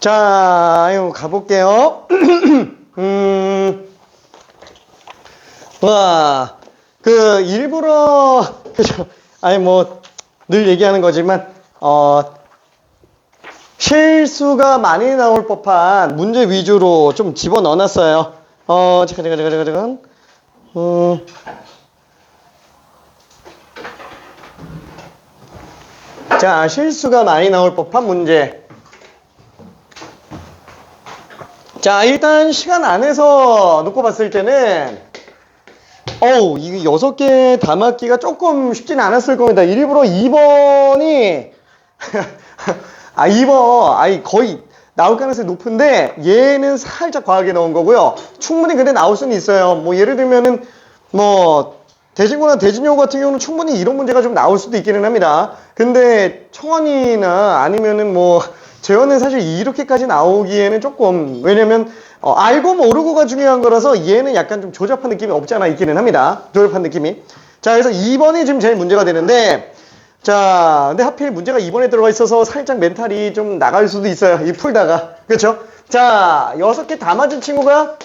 자, 이거 가볼게요. 와, 일부러, 그죠? 아니, 늘 얘기하는 거지만, 실수가 많이 나올 법한 문제 위주로 좀 집어 넣어놨어요. 잠깐. 자, 실수가 많이 나올 법한 문제. 자, 일단 시간 안에서 놓고 봤을 때는 이거 6개 담았기가 조금 쉽지는 않았을 겁니다. 일부러 2번이 2번 거의 나올 가능성이 높은데 얘는 살짝 과하게 나온 거고요. 충분히 근데 나올 수는 있어요. 예를 들면은 대진고나 대진여고 같은 경우는 충분히 이런 문제가 좀 나올 수도 있기는 합니다. 근데 청원이나 아니면은 재원은 사실 이렇게까지 나오기에는 조금, 왜냐면 알고 모르고가 중요한 거라서 얘는 약간 좀 조잡한 느낌이 없지 않아 있기는 합니다. 조잡한 느낌이. 자, 그래서 2번이 지금 제일 문제가 되는데, 자, 근데 하필 문제가 2번에 들어가 있어서 살짝 멘탈이 좀 나갈 수도 있어요. 이 풀다가. 그렇죠? 자, 6개 다 맞은 친구가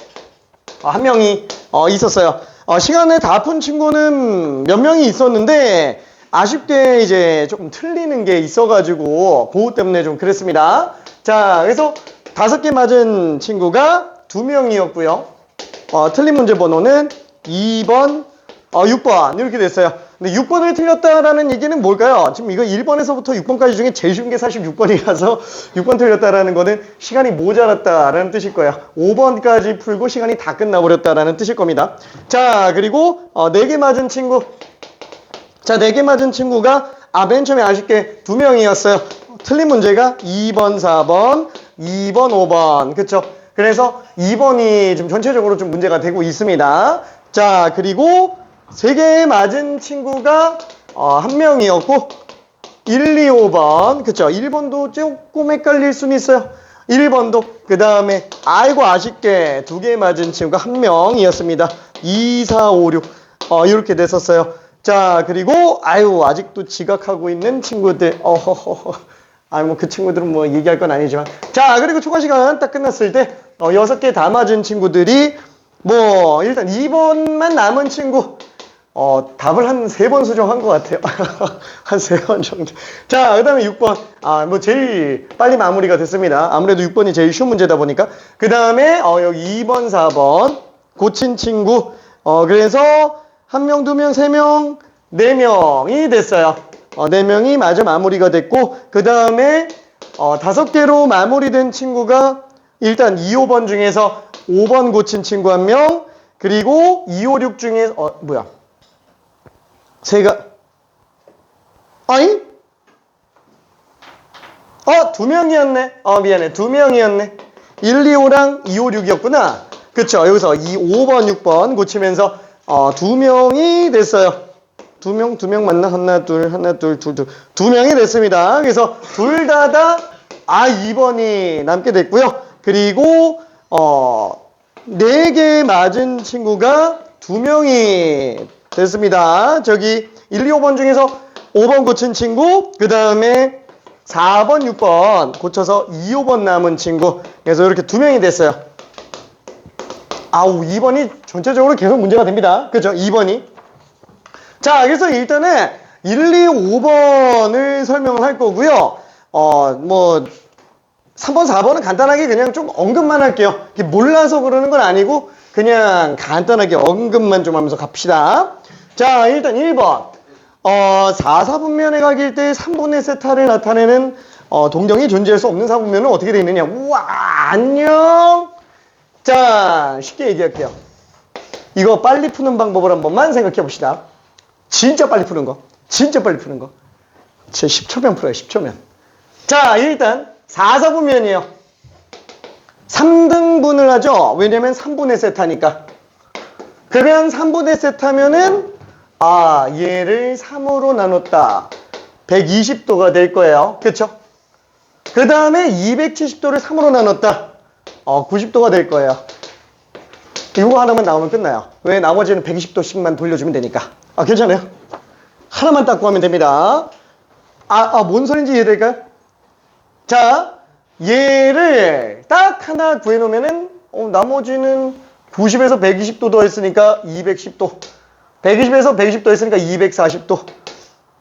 한 명이 있었어요. 시간에 다 푼 친구는 몇 명이 있었는데 아쉽게 이제 조금 틀리는 게 있어가지고 그것 때문에 좀 그랬습니다. 자, 그래서 5개 맞은 친구가 2명이었고요. 틀린 문제 번호는 2번, 6번 이렇게 됐어요. 근데 6번을 틀렸다라는 얘기는 뭘까요? 지금 이거 1번에서부터 6번까지 중에 제일 쉬운 게 사실 6번이라서 6번 틀렸다라는 거는 시간이 모자랐다라는 뜻일 거예요. 5번까지 풀고 시간이 다 끝나버렸다라는 뜻일 겁니다. 자, 그리고 4개 맞은 친구. 자, 4개 맞은 친구가 맨 처음에 아쉽게 2명이었어요. 틀린 문제가 2번, 4번, 2번, 5번. 그쵸? 그래서 2번이 지금 전체적으로 좀 문제가 되고 있습니다. 자, 그리고 3개 맞은 친구가 1명이었고 1, 2, 5번. 그쵸? 1번도 조금 헷갈릴 수는 있어요. 1번도. 그 다음에 아쉽게 2개 맞은 친구가 1명이었습니다. 2, 4, 5, 6 이렇게 됐었어요. 자, 그리고 아직도 지각하고 있는 친구들. 그 친구들은 얘기할 건 아니지만. 자, 그리고 초과 시간 딱 끝났을 때 6개 다 맞은 친구들이 일단 2번만 남은 친구 답을 한 3번 수정한 것 같아요. 한 3번 정도. 자, 그 다음에 6번. 제일 빨리 마무리가 됐습니다. 아무래도 6번이 제일 쉬운 문제다 보니까. 그 다음에 여기 2번, 4번 고친 친구. 그래서 1명, 2명, 3명, 4명이 됐어요. 4명이 마저 마무리가 됐고, 그 다음에 5개로 마무리된 친구가 일단 2, 5번 중에서 5번 고친 친구 1명, 그리고 2, 5, 6 중에 아니? 2명이었네. 미안해. 2명이었네. 1, 2, 5랑 2, 5, 6이었구나. 그쵸. 여기서 5번, 6번 고치면서 2명이 됐어요. 2명 맞나? 하나, 둘. 2명이 됐습니다. 그래서 둘 다 2번이 남게 됐고요. 그리고 4개 맞은 친구가 2명이 됐습니다. 저기 1, 2, 5번 중에서 5번 고친 친구, 그 다음에 4번, 6번 고쳐서 2, 5번 남은 친구. 그래서 이렇게 2명이 됐어요. 2번이 전체적으로 계속 문제가 됩니다. 그죠? 2번이. 자, 그래서 일단은 1, 2, 5번을 설명을 할 거고요. 3번, 4번은 간단하게 그냥 좀 언급만 할게요. 몰라서 그러는 건 아니고 그냥 간단하게 언급만 좀 하면서 갑시다. 자, 일단 1번. 4, 4분면의 각일 때 3분의 세타를 나타내는 동경이 존재할 수 없는 4분면은 어떻게 되어 있느냐. 우와, 안녕. 자, 쉽게 얘기할게요. 이거 빨리 푸는 방법을 한 번만 생각해 봅시다. 진짜 빨리 푸는 거. 진짜 10초면 풀어요. 10초면. 자, 일단 4, 4분면이에요. 3등분을 하죠. 왜냐면 3분의 세타니까. 그러면 3분의 세타면은 얘를 3으로 나눴다. 120도가 될 거예요. 그쵸? 그 다음에 270도를 3으로 나눴다. 90도가 될 거예요. 이거 하나만 나오면 끝나요. 왜? 나머지는 120도씩만 돌려주면 되니까. 괜찮아요? 하나만 딱 구하면 됩니다. 뭔 소린지 이해될까요? 자, 얘를 딱 하나 구해놓으면은 나머지는 90에서 120도 더했으니까 210도, 120에서 110도 했으니까 240도,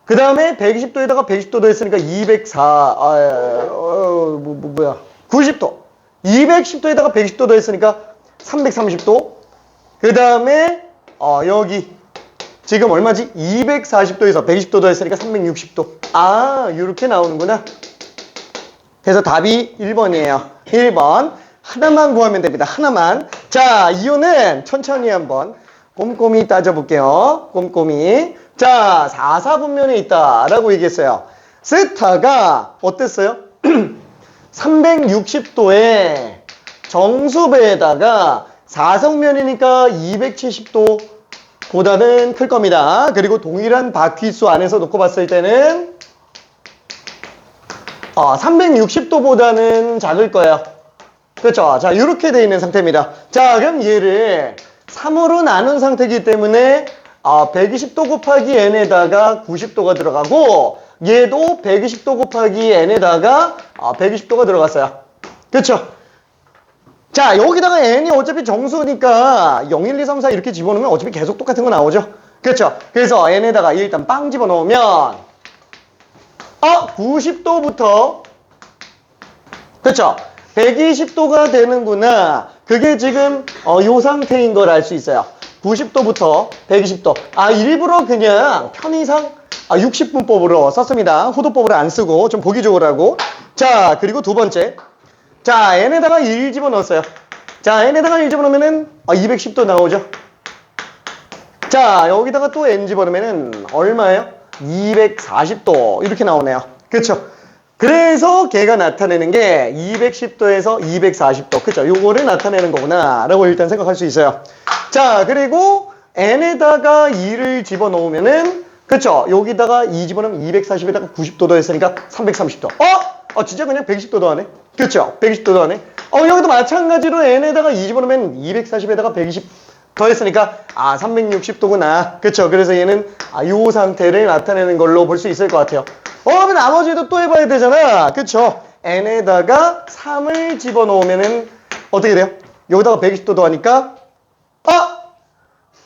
그 다음에 120도에다가 110도 더했으니까 90도, 210도에다가 110도 더했으니까 330도, 그 다음에 여기 지금 얼마지? 240도에서 120도 더했으니까 360도. 아, 이렇게 나오는구나. 그래서 답이 1번이에요. 1번. 하나만 구하면 됩니다. 하나만. 자, 이유는 천천히 한번 꼼꼼히 따져볼게요. 꼼꼼히. 자, 4사분면에 있다라고 얘기했어요. 세타가 어땠어요? 360도에 정수배에다가 4성면이니까 270도 보다는 클 겁니다. 그리고 동일한 바퀴수 안에서 놓고 봤을 때는 360도보다는 작을 거예요. 그렇죠? 자, 이렇게 돼 있는 상태입니다. 자, 그럼 얘를 3으로 나눈 상태이기 때문에 120도 곱하기 n에다가 90도가 들어가고 얘도 120도 곱하기 n에다가 120도가 들어갔어요. 그렇죠? 자, 여기다가 n이 어차피 정수니까 0, 1, 2, 3, 4 이렇게 집어넣으면 어차피 계속 똑같은 거 나오죠? 그렇죠? 그래서 n에다가 일단 빵 집어넣으면 90도부터 그렇죠? 120도가 되는구나. 그게 지금 요 상태인 걸 알 수 있어요. 90도부터 120도. 일부러 그냥 편의상 60분법으로 썼습니다. 호도법으로 안 쓰고 좀 보기 좋으라고. 자, 그리고 두 번째. 자, n에다가 1 집어넣었어요. 자, n에다가 1 집어넣으면은 210도 나오죠. 자, 여기다가 또 n 집어넣으면은 얼마예요? 240도 이렇게 나오네요. 그렇죠? 그래서 걔가 나타내는 게 210도에서 240도. 그렇죠? 요거를 나타내는 거구나 라고 일단 생각할 수 있어요. 자, 그리고 n에다가 2를 집어넣으면은 그렇죠? 여기다가 2 집어넣으면 240에다가 90도 더했으니까 330도. 진짜 그냥 110도 더하네. 그렇죠? 120도 더하네. 여기도 마찬가지로 n에다가 2 집어넣으면 240에다가 120 더했으니까 360도구나. 그렇죠? 그래서 얘는 요 상태를 나타내는 걸로 볼 수 있을 것 같아요. 그럼 나머지도 또 해봐야 되잖아. 그렇죠? n에다가 3을 집어넣으면은 어떻게 돼요? 여기다가 120도 더하니까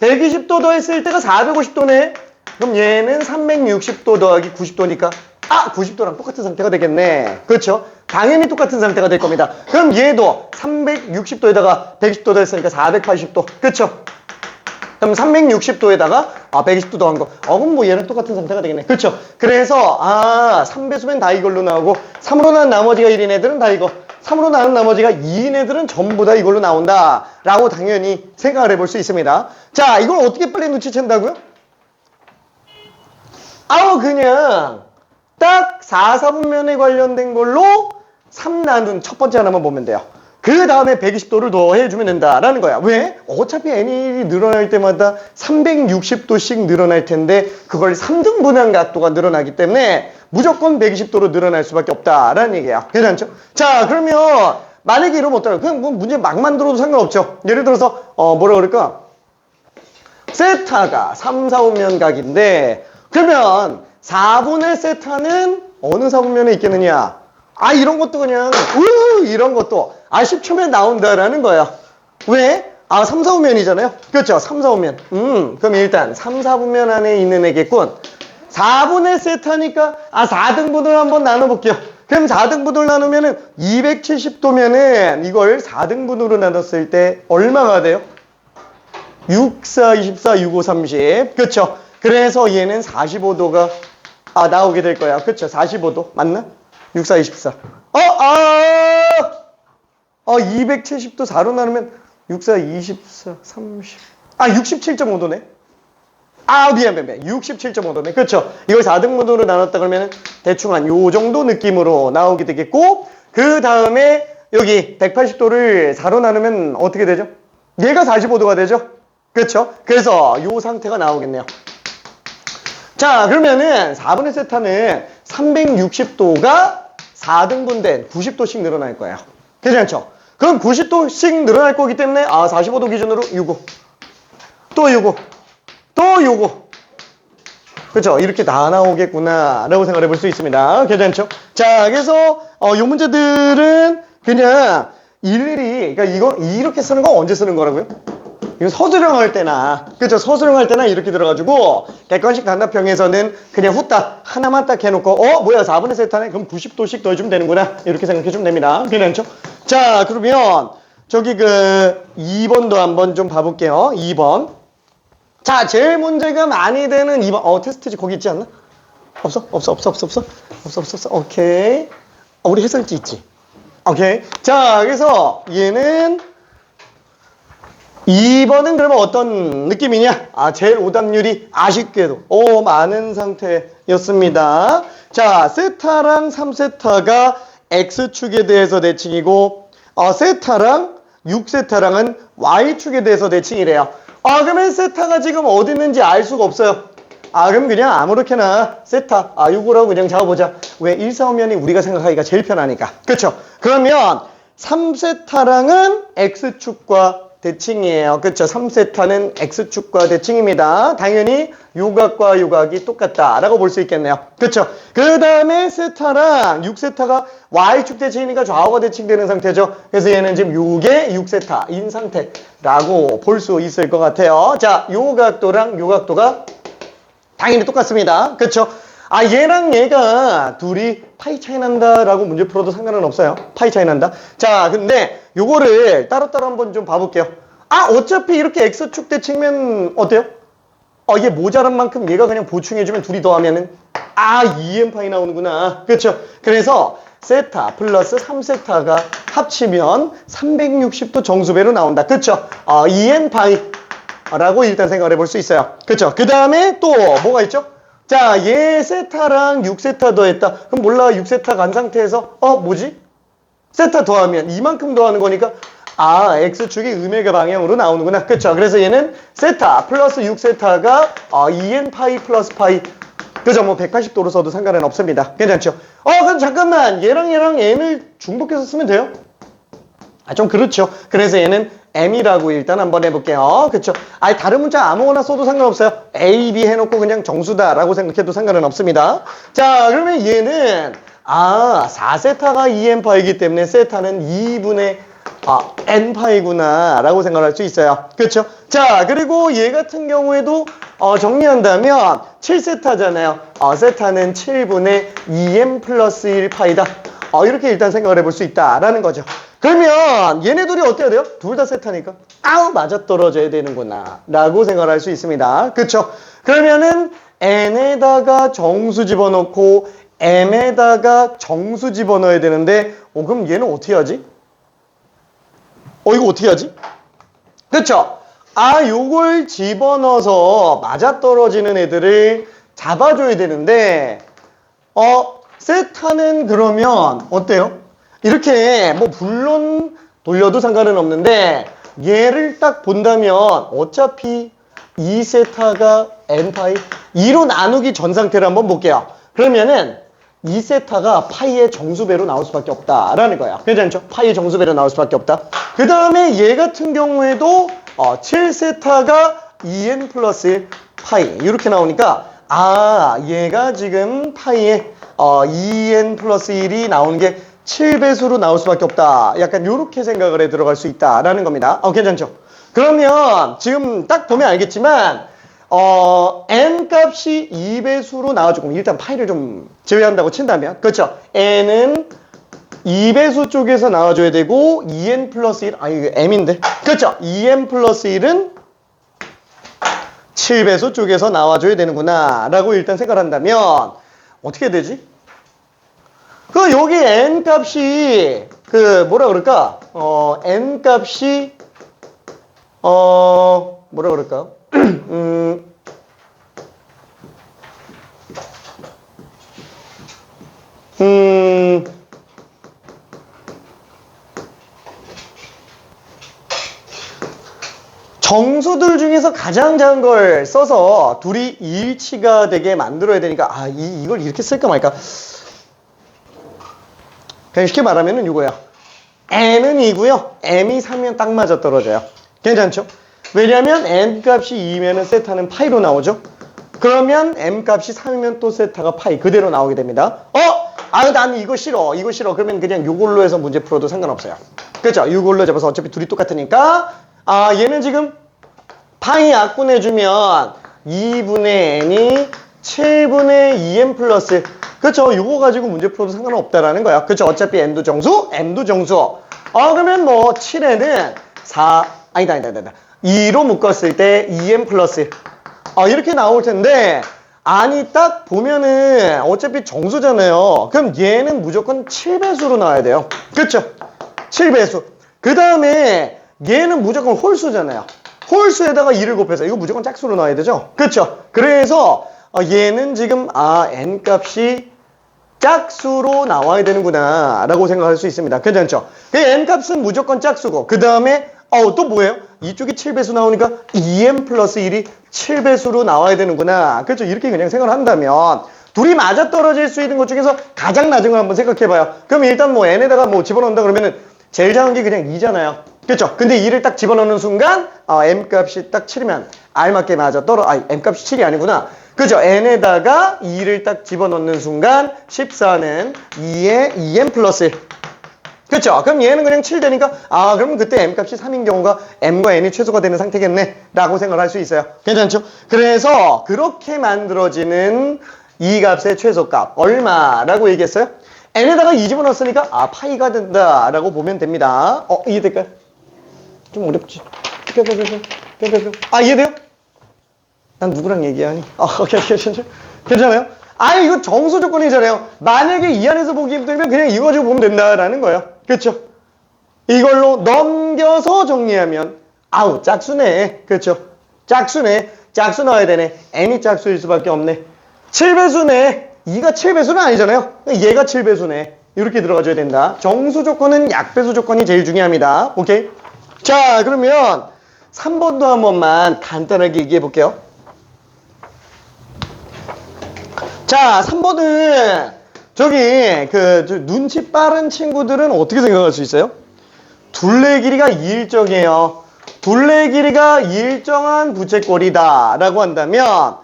120도 더했을 때가 450도네. 그럼 얘는 360도 더하기 90도니까 90도랑 똑같은 상태가 되겠네. 그렇죠? 당연히 똑같은 상태가 될 겁니다. 그럼 얘도 360도에다가 120도 더했으니까 480도. 그렇죠? 그럼 360도에다가 120도 더한 거. 그럼 뭐 얘는 똑같은 상태가 되겠네. 그렇죠? 그래서 3배수면 다 이걸로 나오고 3으로 난 나머지가 1인 애들은 다 이거. 3으로 나눈 나머지가 2인 애들은 전부 다 이걸로 나온다 라고 당연히 생각을 해볼 수 있습니다. 자, 이걸 어떻게 빨리 눈치챈다고요? 그냥 딱 4사분면에 관련된 걸로 3 나눈 첫 번째 하나만 보면 돼요. 그 다음에 120도를 더해주면 된다라는 거야. 왜? 어차피 n이 늘어날 때마다 360도씩 늘어날 텐데 그걸 3등분한 각도가 늘어나기 때문에 무조건 120도로 늘어날 수밖에 없다라는 얘기야. 괜찮죠? 자, 그러면 만약에 이러면 어떨까? 그냥 뭐 문제 막 만들어도 상관없죠. 예를 들어서 뭐라 그럴까? 세타가 3, 4분면 각인데 그러면 4분의 세타는 어느 4분면에 있겠느냐? 이런 것도 그냥 이런 것도 10초면 나온다라는 거예요. 왜? 3, 4분면이잖아요. 그렇죠? 3, 4분면. 그럼 일단 3, 4분면 안에 있는 애겠군. 4분의 세타니까 4등분을 한번 나눠볼게요. 그럼 4등분을 나누면은 270도면은 이걸 4등분으로 나눴을 때 얼마가 돼요? 6, 4, 24, 6, 5, 30. 그렇죠? 그래서 얘는 45도가 나오게 될 거야. 그렇죠? 45도. 맞나? 6, 4, 24. 270도 4로 나누면 6, 4, 24, 30. 67.5도네. 미안. 67.5도네. 그렇죠? 이걸 4등분으로 나눴다 그러면 대충 한 요 정도 느낌으로 나오게 되겠고, 그 다음에 여기 180도를 4로 나누면 어떻게 되죠? 얘가 45도가 되죠? 그렇죠? 그래서 요 상태가 나오겠네요. 자, 그러면은 4분의 세타는 360도가 4등분된 90도씩 늘어날 거예요. 괜찮죠? 그럼 90도씩 늘어날 거기 때문에 45도 기준으로 요거, 또 요거, 또 요거. 그렇죠? 이렇게 다 나오겠구나 라고 생각해 볼 수 있습니다. 괜찮죠? 자, 그래서 요 문제들은 그냥 일일이, 그러니까 이거 이렇게 쓰는 거 언제 쓰는 거라고요? 이거 서술형할 때나, 그죠? 서술형할 때나 이렇게 들어가지고 객관식 단답형에서는 그냥 후딱 하나만 딱 해놓고 뭐야 4분의 세타네? 그럼 90도씩 더해주면 되는구나 이렇게 생각해주면 됩니다. 괜찮죠? 자, 그러면 저기 2번도 한번 좀 봐볼게요. 2번. 자, 제일 문제가 많이 되는 2번. 테스트지 거기 있지 않나? 없어? 오케이. 우리 해설지 있지? 오케이. 자, 그래서 얘는 2번은 그러면 어떤 느낌이냐? 제일 오답률이 아쉽게도 많은 상태였습니다. 자, 세타랑 3세타가 X축에 대해서 대칭이고 세타랑 6세타랑은 Y축에 대해서 대칭이래요. 그러면 세타가 지금 어디 있는지 알 수가 없어요. 그럼 그냥 아무렇게나 세타 요거라고 그냥 잡아보자. 왜 1, 4, 5면이 우리가 생각하기가 제일 편하니까. 그쵸? 그러면 3세타랑은 X축과 대칭이에요. 그쵸? 3세타는 X축과 대칭입니다. 당연히 요각과 요각이 똑같다라고 볼 수 있겠네요. 그쵸? 그 다음에 세타랑 6세타가 Y축 대칭이니까 좌우가 대칭되는 상태죠. 그래서 얘는 지금 요게 6세타인 상태라고 볼 수 있을 것 같아요. 자, 요 각도랑 요 각도가 당연히 똑같습니다. 그쵸? 얘랑 얘가 둘이 파이 차이 난다라고 문제 풀어도 상관은 없어요. 파이 차이 난다. 자, 근데 요거를 따로따로 한번 좀 봐볼게요. 어차피 이렇게 X축 대칭면 어때요? 이게 모자란 만큼 얘가 그냥 보충해주면 둘이 더하면은 2n 파이 나오는구나. 그렇죠? 그래서 세타 플러스 3세타가 합치면 360도 정수배로 나온다. 그렇죠? 2n 파이 라고 일단 생각을 해볼 수 있어요. 그렇죠? 그 다음에 또 뭐가 있죠? 자, 얘 세타랑 6세타 더했다. 그럼 몰라 6세타 간 상태에서 뭐지? 세타 더하면 이만큼 더하는 거니까 X축이 음의 방향으로 나오는구나. 그쵸? 그래서 얘는 세타 플러스 6세타가 2n 파이 플러스 파이. 그죠? 뭐 180도로 써도 상관은 없습니다. 괜찮죠? 그럼 잠깐만 얘랑 n을 중복해서 쓰면 돼요? 좀 그렇죠. 그래서 얘는 m이라고 일단 한번 해볼게요. 그쵸? 다른 문자 아무거나 써도 상관없어요. a, b 해놓고 그냥 정수다라고 생각해도 상관은 없습니다. 자, 그러면 얘는 4세타가 2n 파이기 때문에 세타는 2분의 n 파이구나 라고 생각할 수 있어요. 그렇죠? 자, 그리고 얘 같은 경우에도 정리한다면 7세타잖아요. 세타는 7분의 2n 플러스 1 파이다. 이렇게 일단 생각을 해볼 수 있다라는 거죠. 그러면 얘네 둘이 어때야 돼요? 둘 다 세타니까 맞아떨어져야 되는구나 라고 생각을 할 수 있습니다. 그쵸? 그러면은 n에다가 정수 집어넣고 m에다가 정수 집어넣어야 되는데 그럼 얘는 어떻게 하지? 이거 어떻게 하지? 그쵸? 요걸 집어넣어서 맞아떨어지는 애들을 잡아줘야 되는데 세타는 그러면 어때요? 이렇게 뭐 물론 돌려도 상관은 없는데 얘를 딱 본다면 어차피 2세타가 n파이 2로 나누기 전 상태를 한번 볼게요. 그러면은 2세타가 파이의 정수배로 나올 수밖에 없다라는 거야. 괜찮죠? 파이의 정수배로 나올 수밖에 없다. 그 다음에 얘 같은 경우에도 7세타가 2n 플러스 1 파이 이렇게 나오니까 얘가 지금 파이의 2n 플러스 1이 나오는 게 7배수로 나올 수밖에 없다. 약간 요렇게 생각을 해 들어갈 수 있다라는 겁니다. 괜찮죠? 그러면 지금 딱 보면 알겠지만 n 값이 2배수로 나와주고 일단 파이를 좀 제외한다고 친다면 그렇죠? n은 2배수 쪽에서 나와줘야 되고 2n 플러스 1 이거 m인데 그렇죠? 2n 플러스 1은 7배수 쪽에서 나와줘야 되는구나 라고 일단 생각한다면 어떻게 되지? 여기 n 값이 뭐라 그럴까? n 값이 뭐라 그럴까? 정수들 중에서 가장 작은 걸 써서 둘이 일치가 되게 만들어야 되니까 이걸 이렇게 쓸까 말까? 그냥 쉽게 말하면은 이거야. n은 2고요. m이 3이면 딱 맞아 떨어져요. 괜찮죠? 왜냐면 n 값이 2면은 세타는 파이로 나오죠. 그러면 m 값이 3이면 또 세타가 파이 그대로 나오게 됩니다. 아, 난 이거 싫어. 이거 싫어. 그러면 그냥 이걸로 해서 문제 풀어도 상관없어요. 그렇죠? 이걸로 잡아서 어차피 둘이 똑같으니까. 아, 얘는 지금 파이 약분해주면 2분의 n이 7분의 2n 플러스. 그렇죠? 이거 가지고 문제 풀어도 상관없다라는 거야. 그렇죠? 어차피 n도 정수, m도 정수. 그러면 뭐 7n은 4, 아니다. 2로 묶었을 때 2n 플러스. 이렇게 나올 텐데, 아니, 딱 보면은 어차피 정수잖아요. 그럼 얘는 무조건 7배수로 나와야 돼요. 그쵸? 7배수. 그 다음에 얘는 무조건 홀수잖아요. 홀수에다가 2를 곱해서 이거 무조건 짝수로 나와야 되죠? 그쵸? 그래서 얘는 지금 n 값이 짝수로 나와야 되는구나 라고 생각할 수 있습니다. 괜찮죠? 그 n 값은 무조건 짝수고, 그 다음에 또 뭐예요? 이쪽이 7배수 나오니까 2n 플러스 1이 7배수로 나와야 되는구나. 그렇죠? 이렇게 그냥 생각을 한다면 둘이 맞아떨어질 수 있는 것 중에서 가장 낮은 걸 한번 생각해봐요. 그럼 일단 뭐 n에다가 뭐 집어넣는다 그러면은 제일 작은 게 그냥 2잖아요. 그렇죠? 근데 2를 딱 집어넣는 순간 m 값이 딱 7이면 알맞게 m 값이 7이 아니구나. 그죠? n에다가 2를 딱 집어넣는 순간 14는 2에 2n 플러스 1. 그쵸? 그럼 얘는 그냥 7 되니까 그럼 그때 m값이 3인 경우가 m과 n이 최소가 되는 상태겠네 라고 생각을 할 수 있어요. 괜찮죠? 그래서 그렇게 만들어지는 이 값의 최소값 얼마라고 얘기했어요? n에다가 2 집어넣었으니까 파이가 된다 라고 보면 됩니다. 이해될까요? 좀 어렵지? 이해돼요? 난 누구랑 얘기하니? 괜찮아요? 이거 정수 조건이잖아요. 만약에 이 안에서 보기 힘들면 그냥 이거 가지고 보면 된다라는 거예요. 그렇죠? 이걸로 넘겨서 정리하면 짝수네. 그렇죠? 짝수네. 짝수 나와야 되네. n이 짝수일 수밖에 없네. 7배수네. 2가 7배수는 아니잖아요. 얘가 7배수네. 이렇게 들어가줘야 된다. 정수 조건은 약배수 조건이 제일 중요합니다. 오케이? 자, 그러면 3번도 한 번만 간단하게 얘기해 볼게요. 자, 3번은 눈치 빠른 친구들은 어떻게 생각할 수 있어요? 둘레 길이가 일정해요. 둘레 길이가 일정한 부채꼴이다 라고 한다면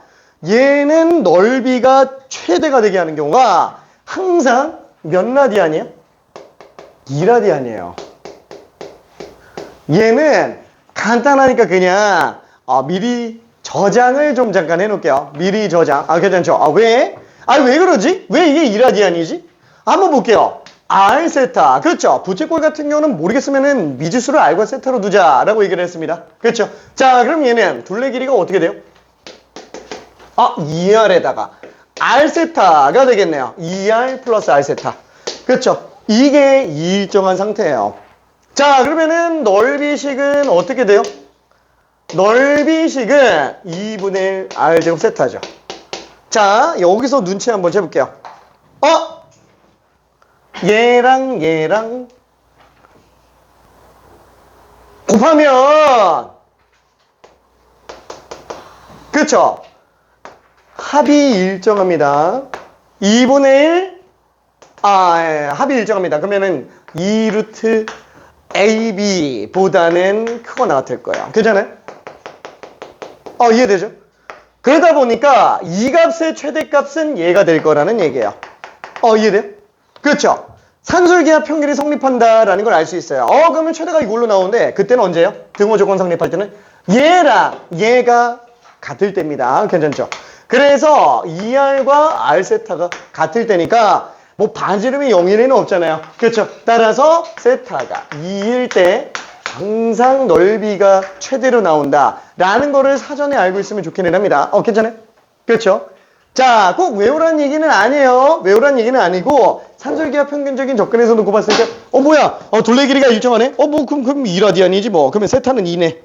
얘는 넓이가 최대가 되게 하는 경우가 항상 몇 라디안이에요? 2라디안이에요. 얘는 간단하니까 그냥 미리 저장을 좀 잠깐 해놓을게요. 미리 저장. 괜찮죠? 왜? 왜 그러지? 왜 이게 2라디안이지? 한번 볼게요. R 세타. 그렇죠. 부채꼴 같은 경우는 모르겠으면은 미지수를 R과 세타로 두자라고 얘기를 했습니다. 그렇죠. 자, 그럼 얘는 둘레 길이가 어떻게 돼요? 2R에다가 R 세타가 되겠네요. 2R 플러스 R 세타. 그렇죠. 이게 일정한 상태예요. 자, 그러면은 넓이식은 어떻게 돼요? 넓이식은 2분의 1 R제곱 세타죠. 자, 여기서 눈치 한번 채볼게요. 얘랑 곱하면 그쵸? 합이 일정합니다. 2분의 1 합이 일정합니다. 그러면은 2루트 AB보다는 크거나 같을 거예요. 괜찮아요? 이해되죠? 그러다 보니까 이 값의 최대값은 얘가 될 거라는 얘기예요. 이해돼요? 그렇죠? 산술기하 평균이 성립한다라는 걸 알 수 있어요. 그러면 최대가 이걸로 나오는데 그때는 언제예요? 등호 조건 성립할 때는 얘랑 얘가 같을 때입니다. 괜찮죠? 그래서 2R과 R 세타가 같을 때니까 뭐 반지름이 0일 리는 없잖아요. 그렇죠? 따라서 세타가 2일 때 항상 넓이가 최대로 나온다라는 거를 사전에 알고 있으면 좋긴 합니다. 괜찮아요? 그렇죠? 자, 꼭 외우라는 얘기는 아니에요. 외우라는 얘기는 아니고 산술기하 평균적인 접근에서 놓고 봤을 때 뭐야? 둘레 길이가 일정하네? 그럼 2라디안이지 뭐. 그러면 세타는 2네.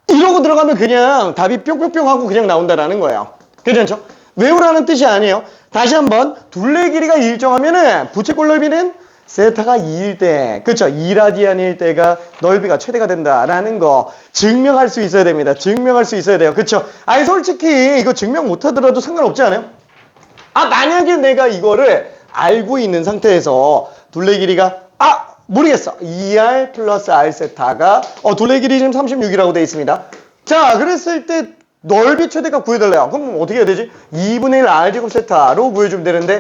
이러고 들어가면 그냥 답이 뿅뿅뿅 하고 그냥 나온다라는 거예요. 괜찮죠? 외우라는 뜻이 아니에요. 다시 한번 둘레 길이가 일정하면은 부채꼴 넓이는 세타가 2일 때, 그쵸? 2라디안일 때가 넓이가 최대가 된다라는 거 증명할 수 있어야 됩니다. 증명할 수 있어야 돼요. 그쵸? 솔직히 이거 증명 못하더라도 상관없지 않아요? 만약에 내가 이거를 알고 있는 상태에서 둘레 길이가 모르겠어. 2R 플러스 R 세타가 둘레 길이 지금 36이라고 되어 있습니다. 자, 그랬을 때 넓이 최대값 구해달래요. 그럼 어떻게 해야 되지? 2분의 1 R제곱 세타로 구해주면 되는데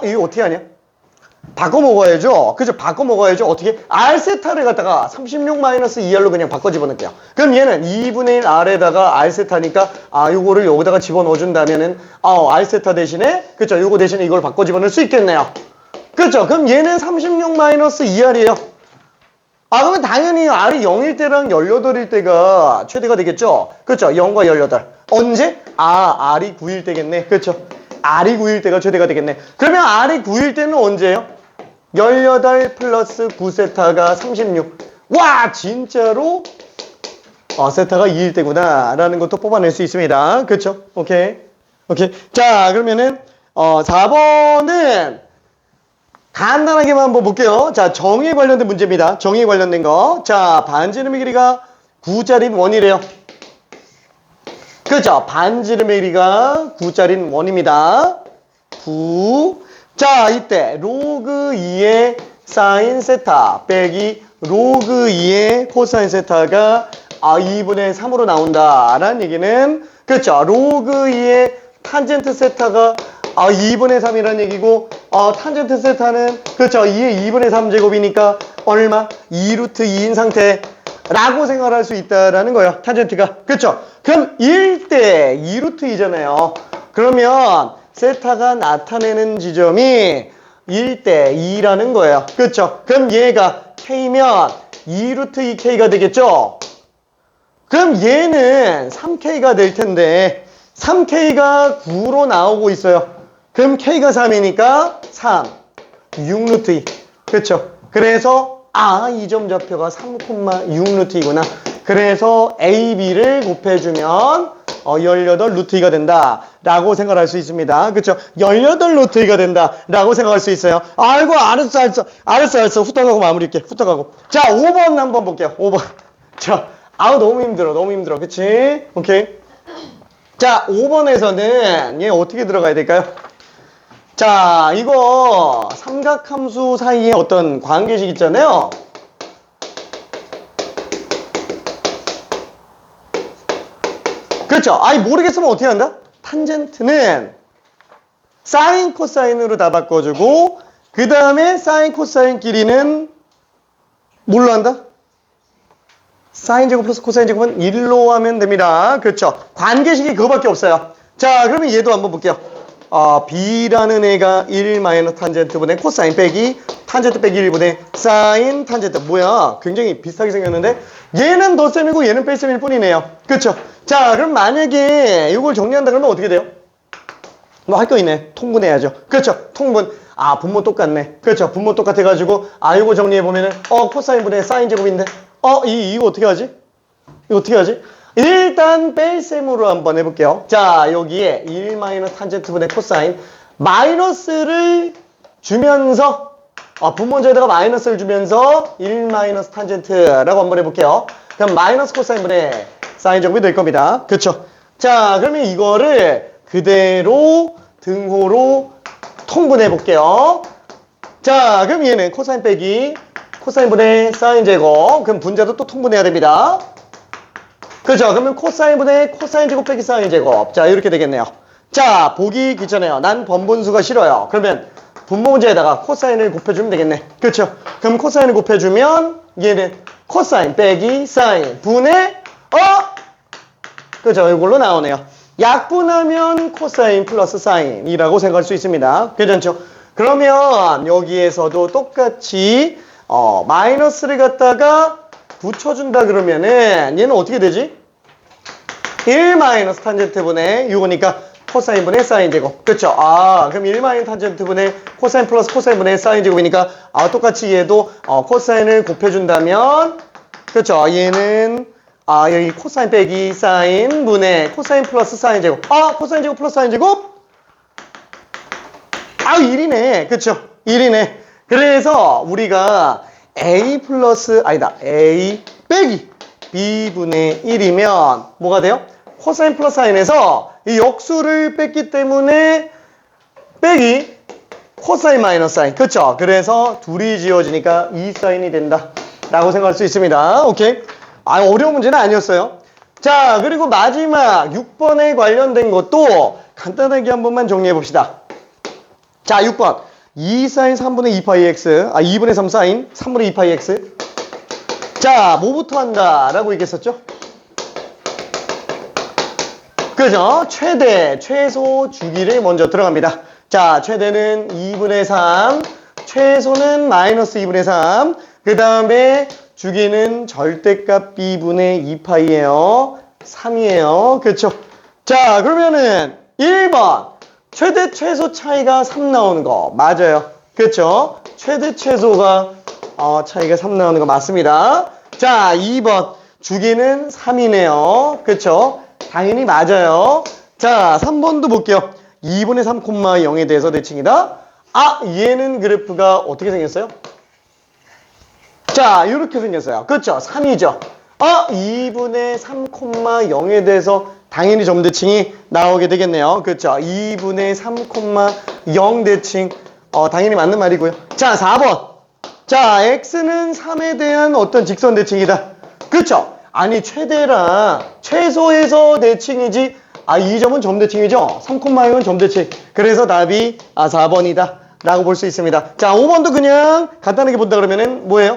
이거 어떻게 하냐? 바꿔 먹어야죠. 그죠? 바꿔 먹어야죠. 어떻게? R세타를 갖다가 36-2R로 그냥 바꿔 집어넣을게요. 그럼 얘는 2분의 1 R에다가 R세타니까, 요거를 여기다가 집어넣어 준다면은, R세타 대신에, 그쵸? 요거 대신에 이걸 바꿔 집어넣을 수 있겠네요. 그쵸? 그럼 얘는 36-2R이에요. 그러면 당연히 R이 0일 때랑 18일 때가 최대가 되겠죠? 그쵸? 0과 18. 언제? R이 9일 때겠네. 그쵸? R이 9일 때가 최대가 되겠네. 그러면 R이 9일 때는 언제예요? 18 플러스 9세타가 36. 와, 진짜로 세타가 2일 때구나 라는 것도 뽑아낼 수 있습니다. 그쵸? 오케이. 자, 그러면은 4번은 간단하게만 한번 볼게요. 자, 정의에 관련된 문제입니다. 정의에 관련된 거. 자, 반지름의 길이가 9짜리인 원이래요. 그렇죠? 반지름의 길이가 9짜리인 원입니다. 9. 자, 이때 로그 2의 사인 세타 빼기 로그 2의 코사인 세타가 2분의 3으로 나온다라는 얘기는, 그렇죠? 로그 2의 탄젠트 세타가 2분의 3이라는 얘기고, 탄젠트 세타는, 그렇죠? 2의 2분의 3제곱이니까 얼마? 2루트 2인 상태라고 생각할 수 있다라는 거예요. 탄젠트가. 그렇죠? 그럼 1대 2루트 2잖아요. 그러면 세타가 나타내는 지점이 1대 2라는 거예요. 그렇죠? 그럼 얘가 K면 2루트 2K가 되겠죠? 그럼 얘는 3K가 될 텐데 3K가 9로 나오고 있어요. 그럼 K가 3이니까 3, 6루트 2. 그렇죠? 그래서 이 점 좌표가 3,6루트 2구나. 그래서 A, B를 곱해주면 18 루트 2가 된다 라고 생각할 수 있습니다. 그쵸? 18 루트 2가 된다 라고 생각할 수 있어요. 아이고, 알았어. 후딱하고 마무리할게. 후딱하고. 자, 5번 한번 볼게요. 5번. 자, 너무 힘들어. 그치? 오케이. 자, 5번에서는 얘 어떻게 들어가야 될까요? 자, 이거 삼각함수 사이에 어떤 관계식 있잖아요. 그렇죠? 모르겠으면 어떻게 한다? 탄젠트는 사인 코사인으로 다 바꿔주고, 그 다음에 사인 코사인 끼리는 뭘로 한다? 사인 제곱 플러스 코사인 제곱은 1로 하면 됩니다. 그렇죠? 관계식이 그거밖에 없어요. 자, 그러면 얘도 한번 볼게요. B라는 애가 1 마이너스 탄젠트분의 코사인 빼기 탄젠트 빼기 1분의 사인 탄젠트. 뭐야? 굉장히 비슷하게 생겼는데 얘는 덧셈이고 얘는 뺄셈일 뿐이네요. 그렇죠? 자, 그럼 만약에 이걸 정리한다 그러면 어떻게 돼요? 뭐 할 거 있네. 통분해야죠. 그렇죠? 통분. 분모 똑같네. 그렇죠? 분모 똑같아가지고 이거 정리해보면은 코사인분의 사인 제곱인데 이거 어떻게 하지? 일단 뺄셈으로 한번 해볼게요. 자, 여기에 1 마이너스 탄젠트분의 코사인 마이너스를 주면서 분모자에다가 마이너스를 주면서 1 마이너스 탄젠트라고 한번 해볼게요. 그럼 마이너스 코사인분의 사인 제곱이 될 겁니다. 그쵸? 자, 그러면 이거를 그대로 등호로 통분해 볼게요. 자, 그럼 얘는 코사인 빼기 코사인분의 사인 제곱. 그럼 분자도 또 통분해야 됩니다. 그죠? 그러면 코사인분의 코사인 제곱 빼기 사인 제곱. 자, 이렇게 되겠네요. 자, 보기 귀찮아요. 난 번분수가 싫어요. 그러면 분모 문제에다가 코사인을 곱해주면 되겠네. 그렇죠? 그럼 코사인을 곱해주면 얘는 코사인 빼기 사인 분의 그죠? 이걸로 나오네요. 약분하면 코사인 플러스 사인이라고 생각할 수 있습니다. 괜찮죠? 그러면 여기에서도 똑같이 마이너스를 갖다가 붙여준다 그러면은 얘는 어떻게 되지? 1 마이너스 탄젠트분의 이거니까 코사인분의 사인 제곱. 그쵸? 그럼 1 마이너스 탄젠트분의 코사인 플러스 코사인분의 사인 제곱이니까 똑같이 얘도 코사인을 곱해준다면 그쵸? 얘는 여기 코사인 빼기 사인 분의 코사인 플러스 사인 제곱. 코사인 제곱 플러스 사인 제곱? 1이네. 그쵸? 1이네. 그래서 우리가 A 빼기 B분의 1이면 뭐가 돼요? 코사인 플러스 사인에서 이 역수를 뺐기 때문에 빼기 코사인 마이너스 사인. 그쵸? 그래서 둘이 지워지니까 2사인이 된다 라고 생각할 수 있습니다. 오케이? 어려운 문제는 아니었어요. 자, 그리고 마지막 6번에 관련된 것도 간단하게 한 번만 정리해 봅시다. 자, 6번. 2 사인 3분의 2파이 x. 2분의 3 사인 3분의 2파이 x. 자, 뭐부터 한다? 라고 얘기했었죠? 그죠? 최대, 최소 주기를 먼저 들어갑니다. 자, 최대는 2분의 3, 최소는 마이너스 2분의 3, 그 다음에 주기는 절대값 b분의 2파이예요. 3이에요. 그렇죠? 자, 그러면은 1번 최대 최소 차이가 3 나오는 거 맞아요. 그렇죠? 최대 최소가 차이가 3 나오는 거 맞습니다. 자, 2번 주기는 3이네요. 그렇죠? 당연히 맞아요. 자, 3번도 볼게요. 2분의 3, 0에 대해서 대칭이다. 얘는 그래프가 어떻게 생겼어요? 자, 이렇게 생겼어요. 그렇죠? 3이죠. 2분의 3, 0에 대해서 당연히 점대칭이 나오게 되겠네요. 그렇죠? 2분의 3, 0 대칭. 당연히 맞는 말이고요. 자, 4번. 자, x는 3에 대한 어떤 직선 대칭이다. 그렇죠? 아니, 최대랑 최소에서 대칭이지. 이 점은 점대칭이죠? 3, 0은 점대칭. 그래서 답이 4번이다. 라고 볼 수 있습니다. 자, 5번도 그냥 간단하게 본다 그러면은 뭐예요?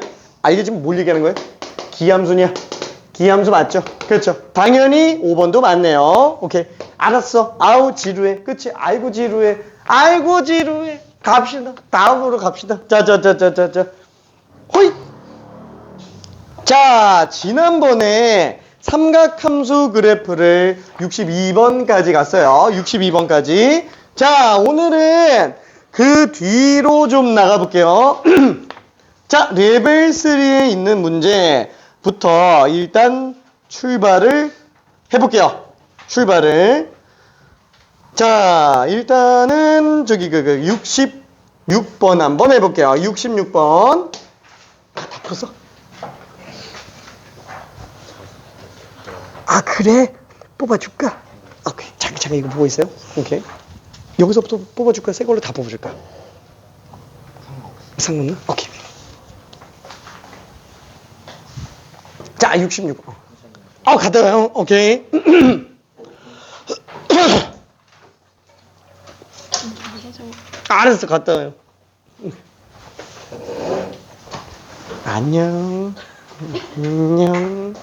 이게 지금 뭘 얘기하는 거예요? 기함수냐? 기함수 맞죠? 그렇죠. 당연히 5번도 맞네요. 오케이. 알았어. 아우, 지루해. 그치? 아이고, 지루해. 아이고, 지루해. 갑시다. 다음으로 갑시다. 자. 호잇! 자, 지난번에 삼각함수 그래프를 62번까지 갔어요. 62번까지. 자, 오늘은 그 뒤로 좀 나가볼게요. 자, 레벨 3에 있는 문제부터 일단 출발을 해볼게요. 출발을. 자, 일단은 저기 66번 한번 해볼게요. 66번. 다 풀었어? 그래? 뽑아줄까? 오케이. 잠깐 이거 보고 있어요. 오케이. 여기서부터 뽑아줄까? 새 걸로 다 뽑아줄까? 상관없나? 오케이. 자, 66번. 갔다 와요. 오케이. 알았어, 갔다 와요. 안녕. 안녕.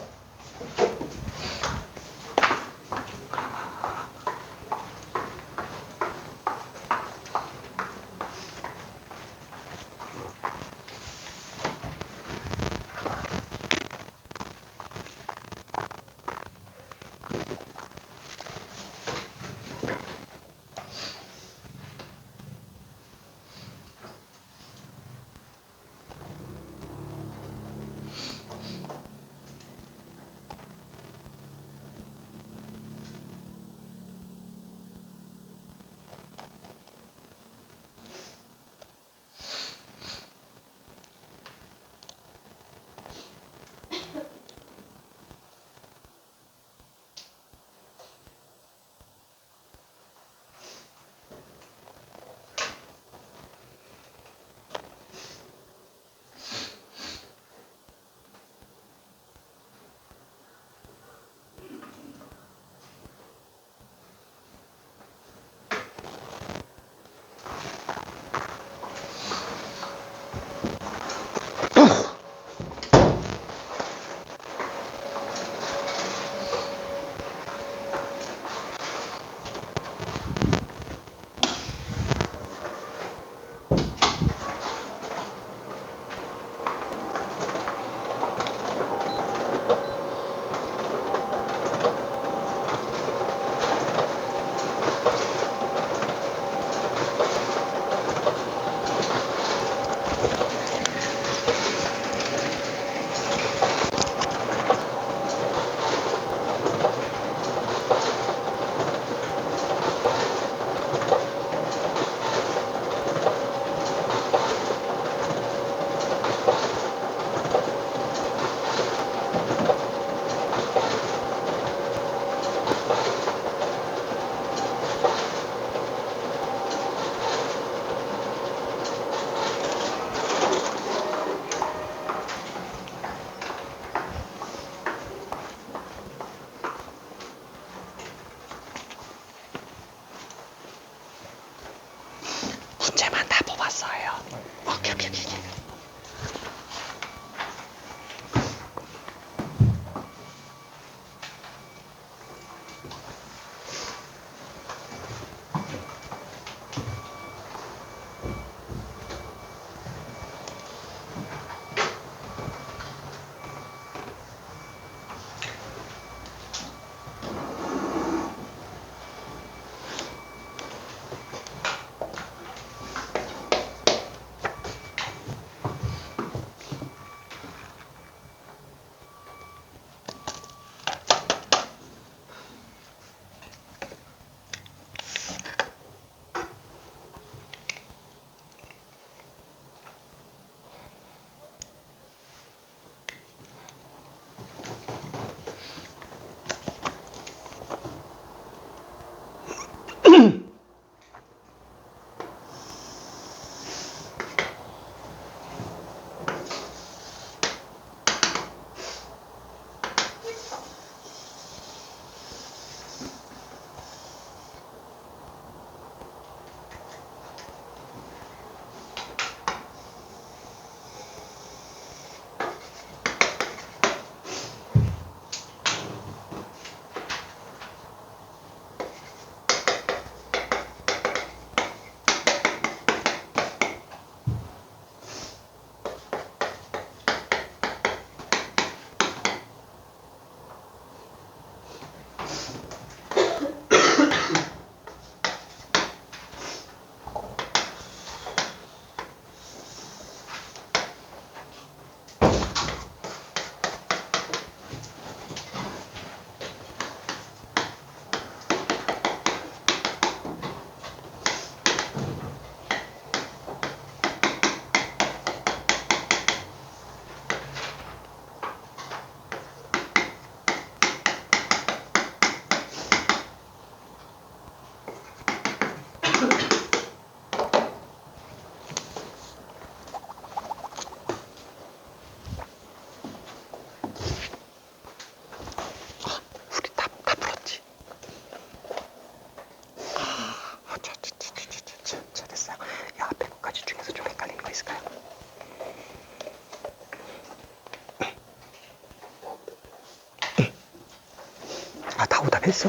했어?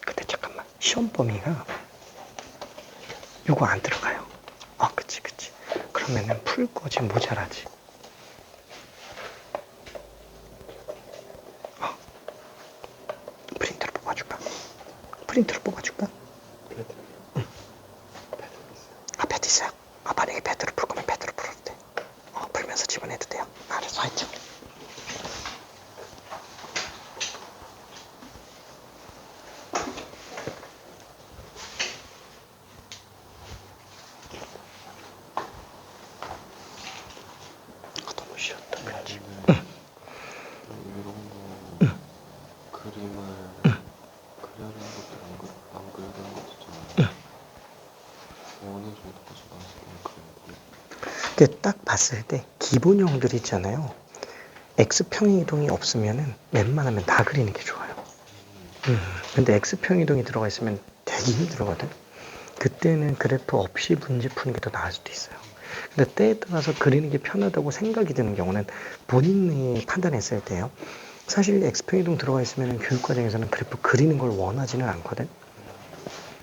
근데 잠깐만, 시험 범위가 요거 안 들어가요. 그치. 그러면은 풀 거지 모자라지. 프린트로 뽑아줄까? 응. 패드 있어요? 만약에 패드로 풀 거면 패드로 풀어도 돼. 풀면서 집어내도 돼요. 알았어, 화이팅. 너무 쉬웠다, 그렇지? 이런 거 그림을 그려야 되는 것도 안 그려야 되는 것도 있잖아요. 어느 정도까지 나왔으면 그려야 돼? 딱 봤을 때 기본형들 있잖아요. X평 이동이 없으면은 웬만하면 다 그리는 게 좋아요. 근데 X평 이동이 들어가 있으면 되게 힘들거든. 그때는 그래프 없이 문제 푸는 게 더 나을 수도 있어요. 근데 때에 따라서 그리는 게 편하다고 생각이 드는 경우는 본인이 판단했을 때요. 사실 X평 이동 들어가 있으면 교육 과정에서는 그래프 그리는 걸 원하지는 않거든.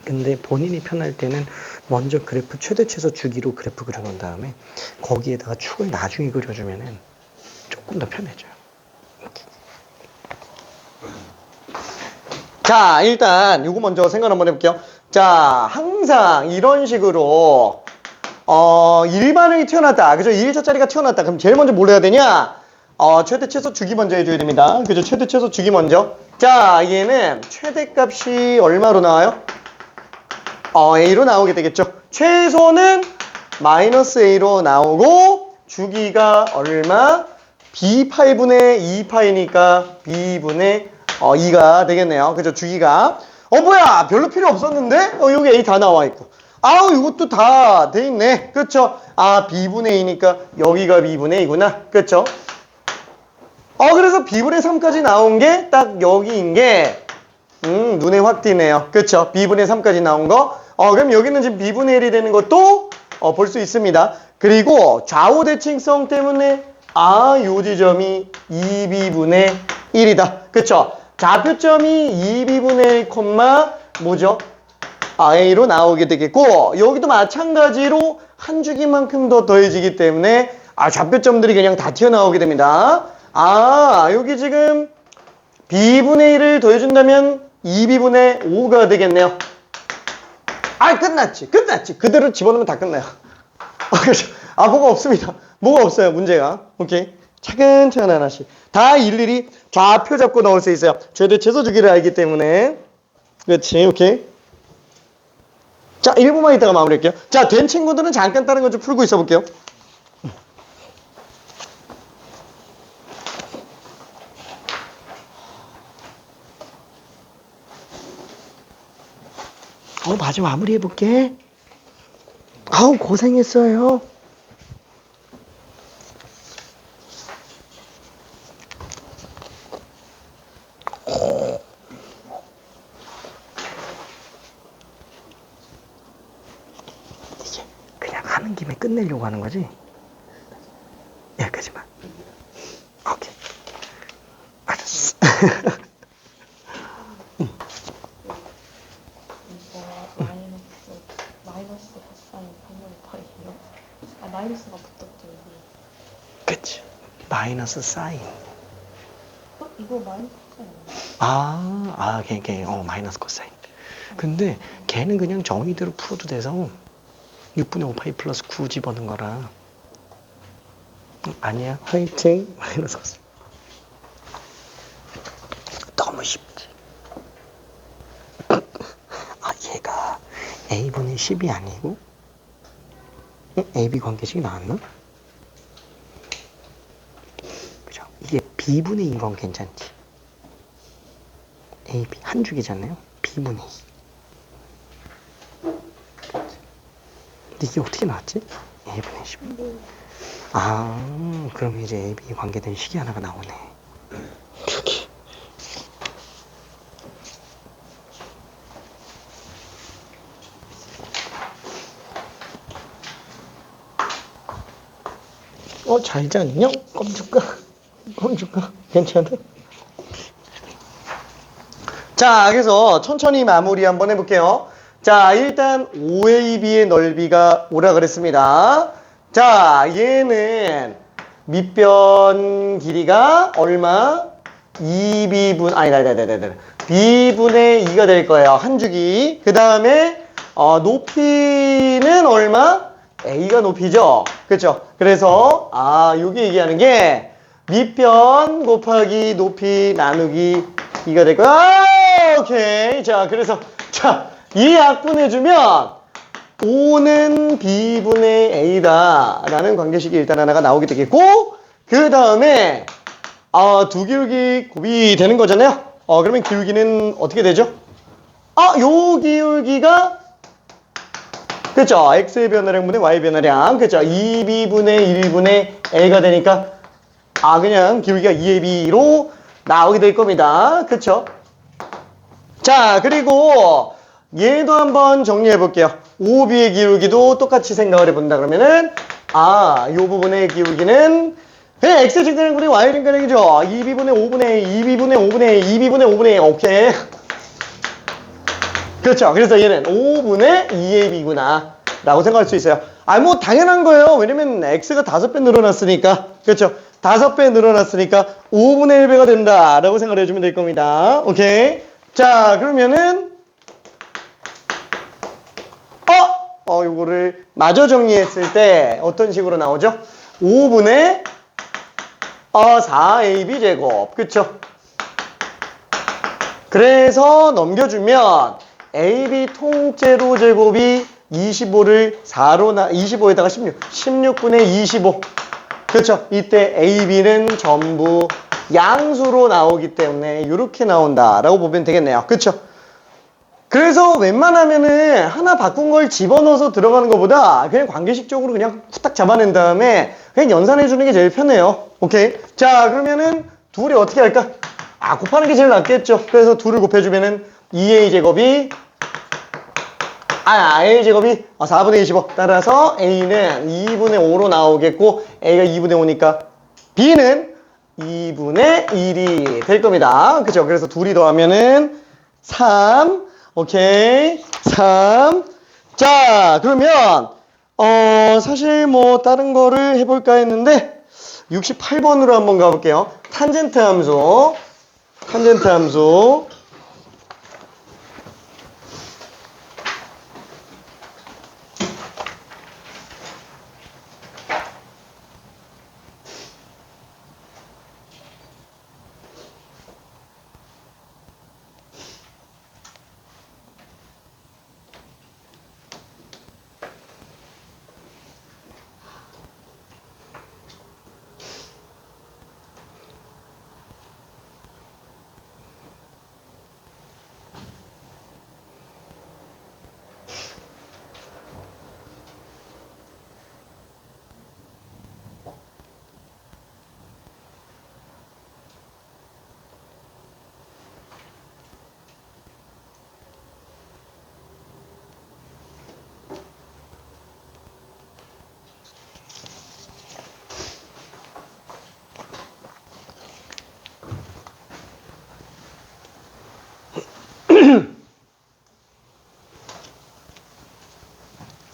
근데 본인이 편할 때는 먼저 그래프 최대 최소 주기로 그래프 그려놓은 다음에 거기에다가 축을 나중에 그려주면은 조금 더 편해져요. 자, 일단 요거 먼저 생각 한번 해볼게요. 자, 항상 이런 식으로 일반응이 튀어났다. 그죠? 2일차 짜리가 튀어났다. 그럼 제일 먼저 뭘 해야 되냐? 최대 최소 주기 먼저 해줘야 됩니다. 그죠? 최대 최소 주기 먼저. 자, 얘는 최대값이 얼마로 나와요? A로 나오게 되겠죠. 최소는 마이너스 A로 나오고 주기가 얼마? B8분의 2파이니까 B분의 2가 되겠네요. 그죠? 주기가. 뭐야? 별로 필요 없었는데? 여기 A 다 나와 있고. 이것도 다 돼 있네. 그렇죠? B분의 2니까 여기가 B분의 2구나. 그렇죠? 그래서 B분의 3까지 나온 게 딱 여기인 게 눈에 확 띄네요. 그렇죠? B분의 3까지 나온 거. 그럼 여기는 지금 B분의 1이 되는 것도 볼 수 있습니다. 그리고 좌우 대칭성 때문에 요 지점이 2B분의 1이다. 그쵸? 좌표점이 2B분의 1, 뭐죠? A로 나오게 되겠고, 여기도 마찬가지로 한 주기만큼 더 더해지기 때문에 좌표점들이 그냥 다 튀어나오게 됩니다. 여기 지금 B분의 1을 더해준다면 2B분의 5가 되겠네요. 끝났지. 그대로 집어넣으면 다 끝나요. 그렇죠. 뭐가 없습니다. 뭐가 없어요, 문제가. 오케이. 차근차근 하나씩. 다 일일이 좌표 잡고 넣을 수 있어요. 최대 최소 주기를 알기 때문에. 그렇지, 오케이. 자, 1분만 있다가 마무리할게요. 자, 된 친구들은 잠깐 다른 거 좀 풀고 있어 볼게요. 맞아, 마무리해볼게. 고생했어요. 이게 그냥 하는 김에 끝내려고 하는 거지? 여기까지만. 오케이. 알았어. 마이너스가 사인 분모의 파이예요? 마이너스가 붙었죠, 여기. 그치. 마이너스 사인. 이거 마이너스 사인. 걔, 마이너스 코사인. 근데 걔는 그냥 정의대로 풀어도 돼서 6분의 5파이 플러스 9 집어넣은 거라. 아니야. 화이팅. 마이너스 코사인. 너무 쉽지. 얘가 A분의 10이 아니고 AB 관계식이 나왔나? 그죠? 이게 B분의 2인 건 괜찮지. AB 한 줄기잖아요. B분의 2. 근데 이게 어떻게 나왔지? A분의 10. 그럼 이제 AB 관계된 식이 하나가 나오네. 여기. 잘 자니요? 껌 줄까? 껌 줄까? 괜찮아? 자, 그래서 천천히 마무리 한번 해볼게요. 자, 일단 OAB의 넓이가 오라 그랬습니다. 자, 얘는 밑변 길이가 얼마? 2b분, b분의 2가 될 거예요. 한 주기. 그 다음에 높이는 얼마? a가 높이죠. 그렇죠? 그래서 여기 얘기하는 게 밑변 곱하기 높이 나누기 2가 될 거야. 오케이. 자, 그래서 이 약분해주면 5는 b분의 a다 라는 관계식이 일단 하나가 나오게 되겠고, 그 다음에 두 기울기 곱이 되는 거잖아요. 그러면 기울기는 어떻게 되죠? 요 기울기가 그쵸? x의 변화량분의 y 변화량. 그쵸? 2b분의 1분의 a가 되니까 그냥 기울기가 2ab로 나오게 될 겁니다. 그쵸? 자, 그리고 얘도 한번 정리해 볼게요. OB의 기울기도 똑같이 생각을 해본다 그러면은 요 부분의 기울기는 그냥 x의 증가량분의 y의 증가량이죠. 2b분의 5분의 a, 2b분의 5분의 a, 2b분의 5분의 a. 오케이. 그렇죠. 그래서 얘는 5분의 2ab구나 라고 생각할 수 있어요. 뭐 당연한 거예요. 왜냐면 x가 5배 늘어났으니까. 그렇죠. 5배 늘어났으니까 5분의 1배가 된다 라고 생각을 해주면 될 겁니다. 오케이. 자, 그러면은 요거를 마저 정리했을 때 어떤 식으로 나오죠? 5분의 4ab 제곱. 그쵸? 그래서 넘겨주면 ab 통째로 제곱이 25를 25에다가 16분의 25. 그쵸? 이때 ab는 전부 양수로 나오기 때문에 이렇게 나온다라고 보면 되겠네요. 그쵸? 그래서 웬만하면은 하나 바꾼 걸 집어넣어서 들어가는 것보다 그냥 관계식적으로 그냥 후딱 잡아낸 다음에 그냥 연산해 주는 게 제일 편해요. 오케이. 자, 그러면은 둘이 어떻게 할까? 곱하는 게 제일 낫겠죠. 그래서 둘을 곱해주면은 2a 제곱이 a 제곱이 4분의 25. 따라서 a는 2분의 5로 나오겠고 a가 2분의 5니까 b는 2분의 1이 될 겁니다. 그죠? 그래서 둘이 더하면은 3. 오케이. 3. 자, 그러면 사실 뭐 다른 거를 해볼까 했는데 68번으로 한번 가볼게요. 탄젠트 함수.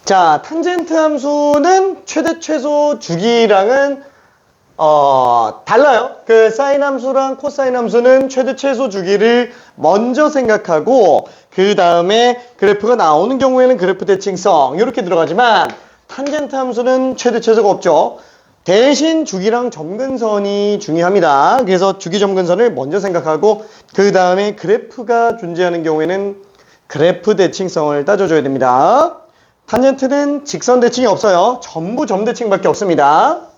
자, 탄젠트 함수는 최대 최소 주기랑은 달라요. 그 사인 함수랑 코사인 함수는 최대 최소 주기를 먼저 생각하고 그 다음에 그래프가 나오는 경우에는 그래프 대칭성 이렇게 들어가지만 탄젠트 함수는 최대 최소가 없죠. 대신 주기랑 점근선이 중요합니다. 그래서 주기 점근선을 먼저 생각하고 그 다음에 그래프가 존재하는 경우에는 그래프 대칭성을 따져줘야 됩니다. 탄젠트는 직선 대칭이 없어요. 전부 점 대칭밖에 없습니다.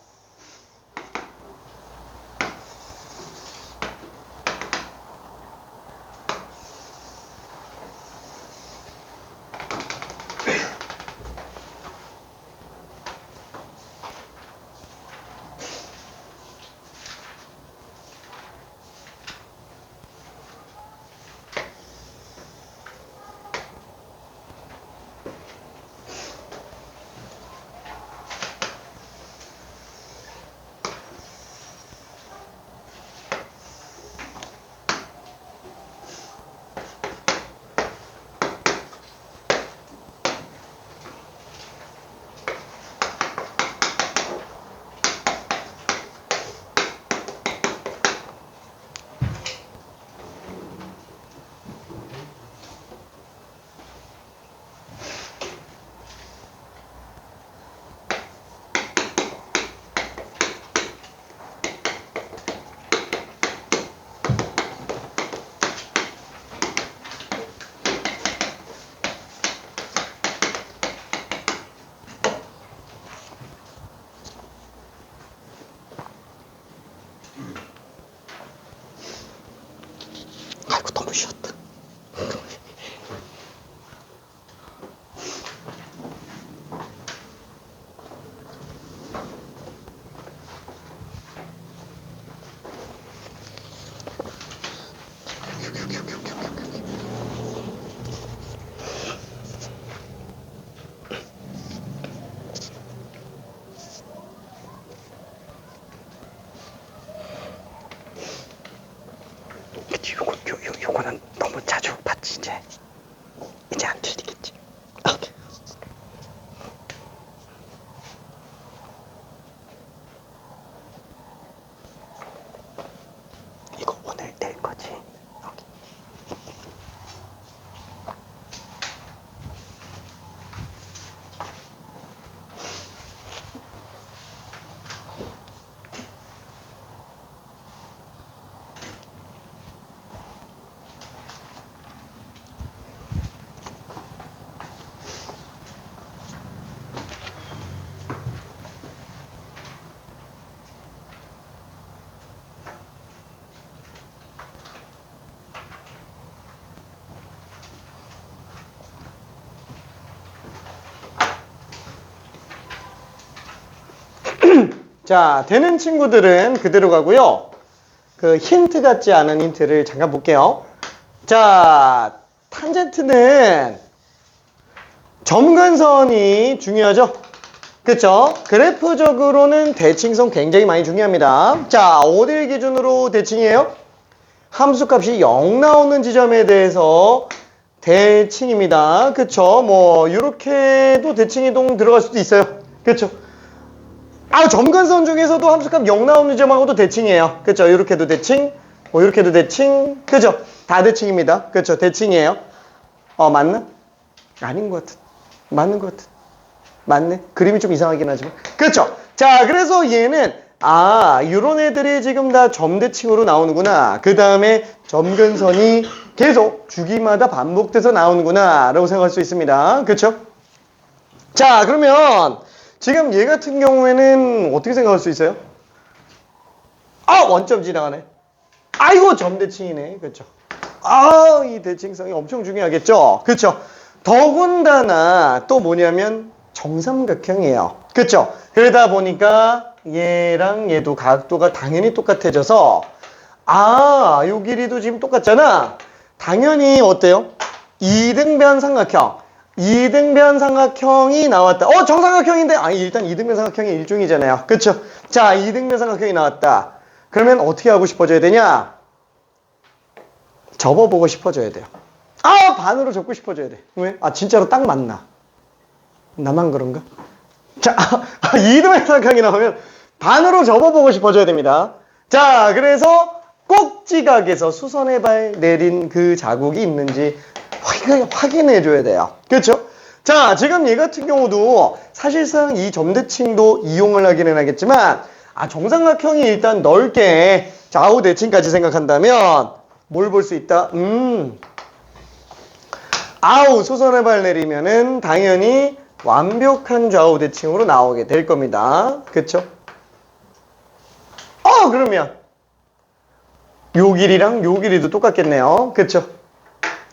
너무 쉬웠다. 요거는 너무 자주 봤지 이제 안 들리겠지. 오케이. 이거 오늘 낼 거지. 오케이. 자, 되는 친구들은 그대로 가고요. 그 힌트 같지 않은 힌트를 잠깐 볼게요. 자, 탄젠트는 점근선이 중요하죠? 그쵸? 그래프적으로는 대칭성 굉장히 많이 중요합니다. 자, 어딜 기준으로 대칭이에요? 함수값이 0 나오는 지점에 대해서 대칭입니다. 그쵸? 뭐 이렇게도 대칭이동 들어갈 수도 있어요. 그쵸? 점근선 중에서도 함수값 0 나오는 지점하고도 대칭이에요. 그쵸? 이렇게도 대칭, 뭐 이렇게도 대칭. 그죠? 다 대칭입니다. 그쵸? 대칭이에요. 맞나? 아닌 것 같은. 맞는 것 같은. 맞네. 그림이 좀 이상하긴 하지만. 그쵸? 자, 그래서 얘는 이런 애들이 지금 다 점대칭으로 나오는구나. 그 다음에 점근선이 계속 주기마다 반복돼서 나오는구나 라고 생각할 수 있습니다. 그쵸? 자, 그러면 지금 얘 같은 경우에는 어떻게 생각할 수 있어요? 원점 지나가네. 아이고, 점대칭이네. 그쵸? 이 대칭성이 엄청 중요하겠죠? 그쵸? 더군다나 또 뭐냐면 정삼각형이에요. 그쵸? 그러다 보니까 얘랑 얘도 각도가 당연히 똑같아져서 요 길이도 지금 똑같잖아. 당연히 어때요? 이등변 삼각형. 이등변 삼각형이 나왔다. 정삼각형인데 일단 이등변 삼각형의 일종이잖아요. 그쵸? 자, 이등변 삼각형이 나왔다. 그러면 어떻게 하고 싶어져야 되냐? 접어보고 싶어져야 돼요. 반으로 접고 싶어져야 돼. 왜? 진짜로 딱 맞나? 나만 그런가? 자, 이등변 삼각형이 나오면 반으로 접어보고 싶어져야 됩니다. 자, 그래서 꼭지각에서 수선의 발 내린 그 자국이 있는지 확인해줘야 돼요. 그렇죠? 자, 지금 얘 같은 경우도 사실상 이 점대칭도 이용을 하기는 하겠지만 정삼각형이 일단 넓게 좌우 대칭까지 생각한다면 뭘 볼 수 있다? 수선의 발 내리면은 당연히 완벽한 좌우 대칭으로 나오게 될 겁니다. 그렇죠? 그러면 요 길이랑 요 길이도 똑같겠네요. 그쵸?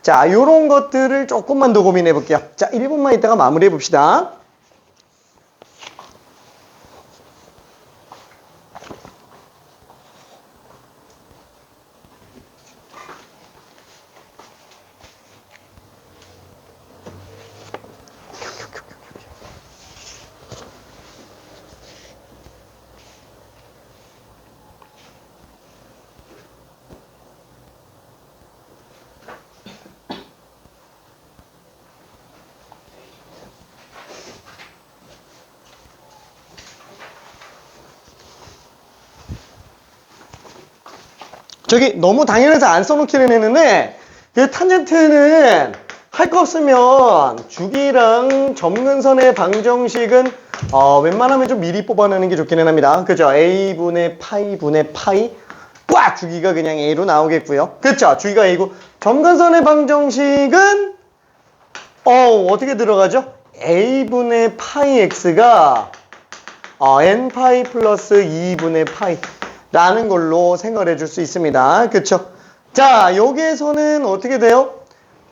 자, 요런 것들을 조금만 더 고민해 볼게요. 자, 1분만 있다가 마무리해 봅시다. 저기 너무 당연해서 안 써놓기는 했는데 그 탄젠트는 할 거 없으면 주기랑 점근선의 방정식은 웬만하면 좀 미리 뽑아내는 게 좋기는 합니다. 그죠? A분의 파이분의 파이 꽉 주기가 그냥 A로 나오겠고요. 그쵸? 주기가 A고 점근선의 방정식은 어떻게 들어가죠? A분의 파이 X가 N파이 플러스 2분의 파이 라는 걸로 생각을 해줄 수 있습니다. 그쵸? 자, 여기에서는 어떻게 돼요?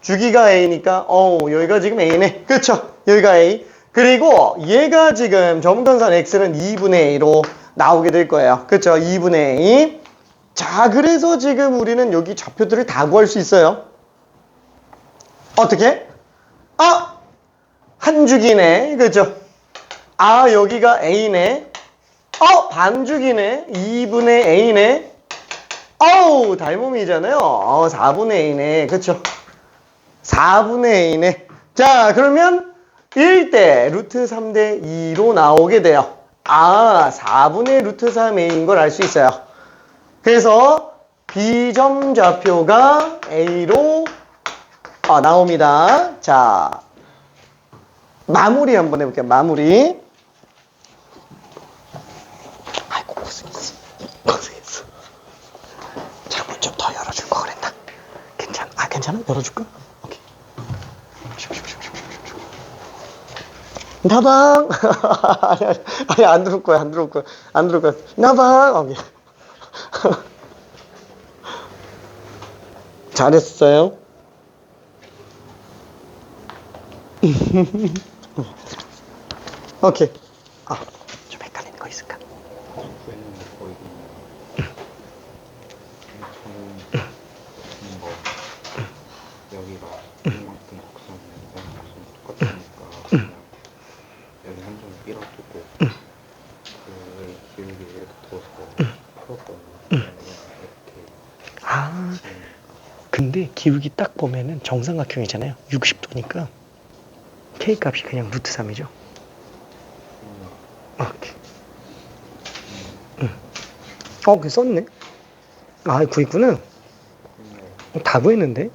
주기가 A니까, 여기가 지금 A네. 그쵸? 여기가 A. 그리고 얘가 지금 점근선 X는 2분의 A로 나오게 될 거예요. 그쵸? 2분의 A. 자, 그래서 지금 우리는 여기 좌표들을 다 구할 수 있어요. 어떻게? 한 주기네. 그죠? 여기가 A네. 반주기네. 2분의 A네. 닮음이잖아요. 4분의 A네. 그쵸? 4분의 A네. 자, 그러면 1대 루트 3대 2로 나오게 돼요. 4분의 루트 3A인 걸 알 수 있어요. 그래서 B점 좌표가 A로 나옵니다. 자, 마무리 한번 해볼게요. 마무리. 아이고, 고생했어. 고생했어. 창문 좀 더 열어줄 거 그랬나? 괜찮아? 괜찮아? 열어줄까? 오케이. 나방! 아니, 안 들어올 거야, 안 들어올 거야. 안 들어올 거야. 나방! 오케이. 잘했어요. 오케이. 좀 헷갈리는 거 있을까? 왜냐면 거의 저는 뭐 여기가 이만큼 곡선이랑 똑같으니까 그냥 여기 한 점을 밀어두고 그 기울기 이렇게 둬서 풀었거든요. 이렇게 근데 기울기 딱 보면은 정삼각형이잖아요. 60도니까 K 값이 그냥 루트 3이죠. 오케이. 그 썼네. 구했구나. 다 구했는데.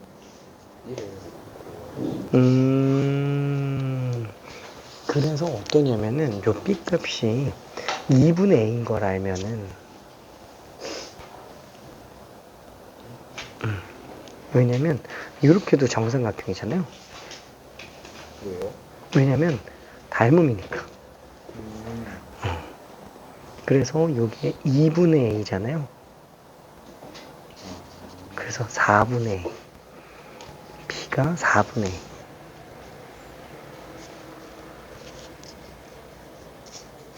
그래서 어떠냐면은 요 B 값이 2분의 A인 걸 알면은 왜냐면 이렇게도 정삼각형이잖아요. 왜요? 왜냐면 닮음이니까. 그래서 여기에 2분의 A잖아요. 그래서 4분의 A. B가 4분의 A.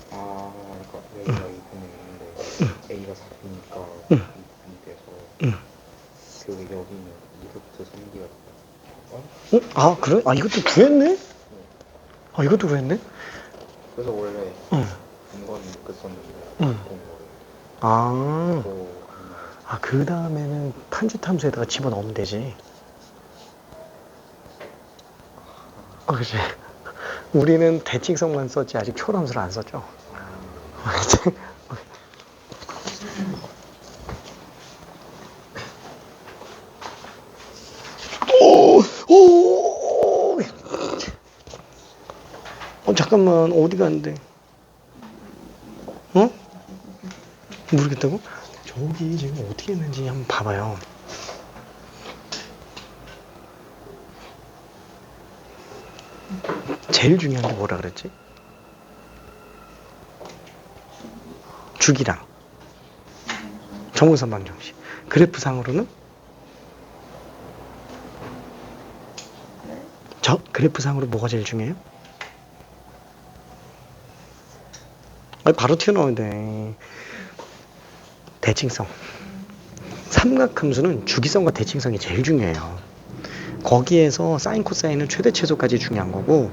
그러니까 여기가 2분의 1인데 A가 4니까 2분이 돼서 그 여기는 2루트 3기가 그래? 이것도 구했네? 이것도 구했네? 그래서 원래 이건 이렇게 썼는데 응. 본 거예요. 그 다음에는 탄젠트 함수에다가 집어넣으면 되지. 그치. 우리는 대칭성만 썼지 아직 초람수를 안 썼죠. 잠깐만, 어디 갔는데? 모르겠다고? 저기 지금 어떻게 했는지 한번 봐봐요. 제일 중요한 게 뭐라 그랬지? 주기랑 정근선 방정식. 그래프상으로는? 그래프상으로 뭐가 제일 중요해요? 바로 튀어나오는데. 대칭성. 삼각함수는 주기성과 대칭성이 제일 중요해요. 거기에서 사인 코사인은 최대 최소까지 중요한 거고,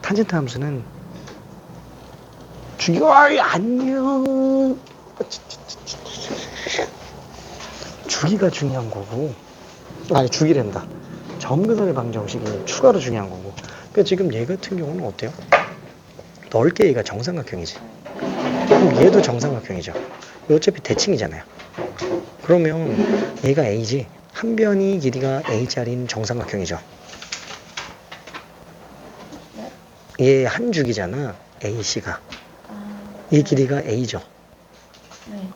탄젠트 함수는 안녕. 주기가 중요한 거고, 주기랜다. 점근선의 방정식이 추가로 중요한 거고. 그러니까 지금 얘 같은 경우는 어때요? 넓게 얘가 정삼각형이지. 그럼 얘도 정삼각형이죠. 어차피 대칭이잖아요. 그러면 얘가 A지. 한 변이 길이가 A짜리인 정삼각형이죠. 얘 한 주기잖아. AC가. 얘 길이가 A죠. 네.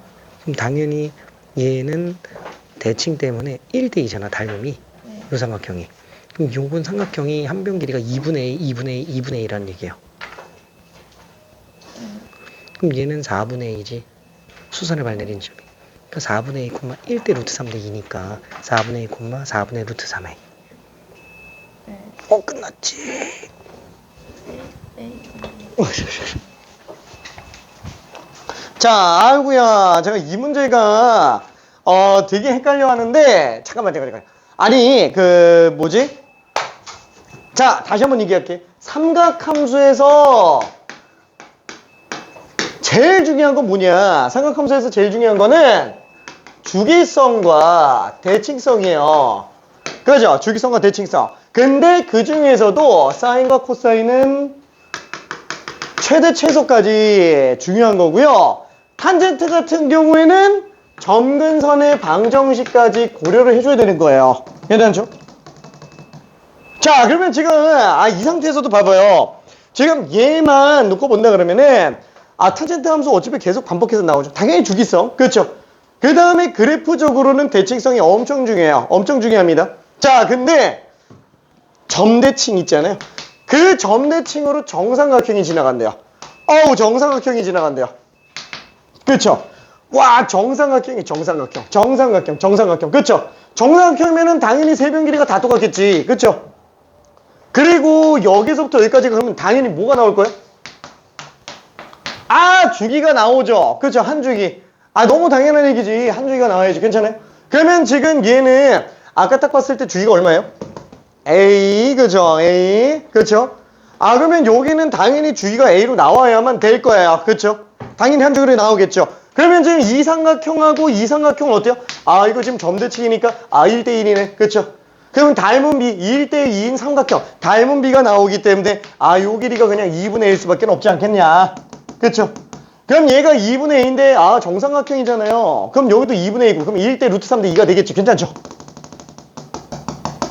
그럼 당연히 얘는 대칭 때문에 1대2잖아. 닮음이. 네. 요 삼각형이. 그럼 요건 삼각형이 한 변 길이가 2분의 A, 2분의 A, 2분의 A라는 얘기예요. 그럼 얘는 4분의 A지. 수선의 발 내린 점이. 그 4분의 2, 1대 루트 3대 2니까 4분의 2, 4분의 루트 3a. 네. 끝났지. A. 자, 아이고야. 제가 이 문제가, 되게 헷갈려 하는데, 잠깐만. 아니, 자, 다시 한번 얘기할게. 삼각함수에서 제일 중요한 건 뭐냐? 삼각함수에서 제일 중요한 거는 주기성과 대칭성이에요. 그죠? 주기성과 대칭성. 근데 그 중에서도 사인과 코사인은 최대 최소까지 중요한 거고요. 탄젠트 같은 경우에는 점근선의 방정식까지 고려를 해줘야 되는 거예요. 괜찮죠? 자, 그러면 지금 이 상태에서도 봐봐요. 지금 얘만 놓고 본다 그러면은 탄젠트 함수 어차피 계속 반복해서 나오죠. 당연히 주기성. 그렇죠? 그 다음에 그래프적으로는 대칭성이 엄청 중요해요. 엄청 중요합니다. 자, 근데 점대칭 있잖아요. 그 점대칭으로 정삼각형이 지나간대요. 정삼각형이 지나간대요. 그렇죠? 와, 정삼각형. 그렇죠? 정삼각형이면은 당연히 세변 길이가 다 똑같겠지. 그렇죠? 그리고 여기서부터 여기까지 그러면 당연히 뭐가 나올 거예요? 주기가 나오죠. 그렇죠? 한 주기. 너무 당연한 얘기지. 한 주기가 나와야지. 괜찮아요? 그러면 지금 얘는 아까 딱 봤을 때 주기가 얼마예요? A. 그죠? A. 그렇죠? 그러면 여기는 당연히 주기가 A로 나와야만 될 거예요. 그렇죠? 당연히 한 주기로 나오겠죠. 그러면 지금 이 삼각형하고 이 삼각형은 어때요? 이거 지금 점대칭이니까 1대1이네. 그렇죠? 그러면 닮은 비 1대2인 삼각형 닮은 비가 나오기 때문에 요 길이가 그냥 2분의 1 수밖에 없지 않겠냐. 그렇죠? 그럼 얘가 2분의 2인데 정삼각형이잖아요. 그럼 여기도 2분의 2고 그럼 1대 루트 3대 2가 되겠죠. 괜찮죠?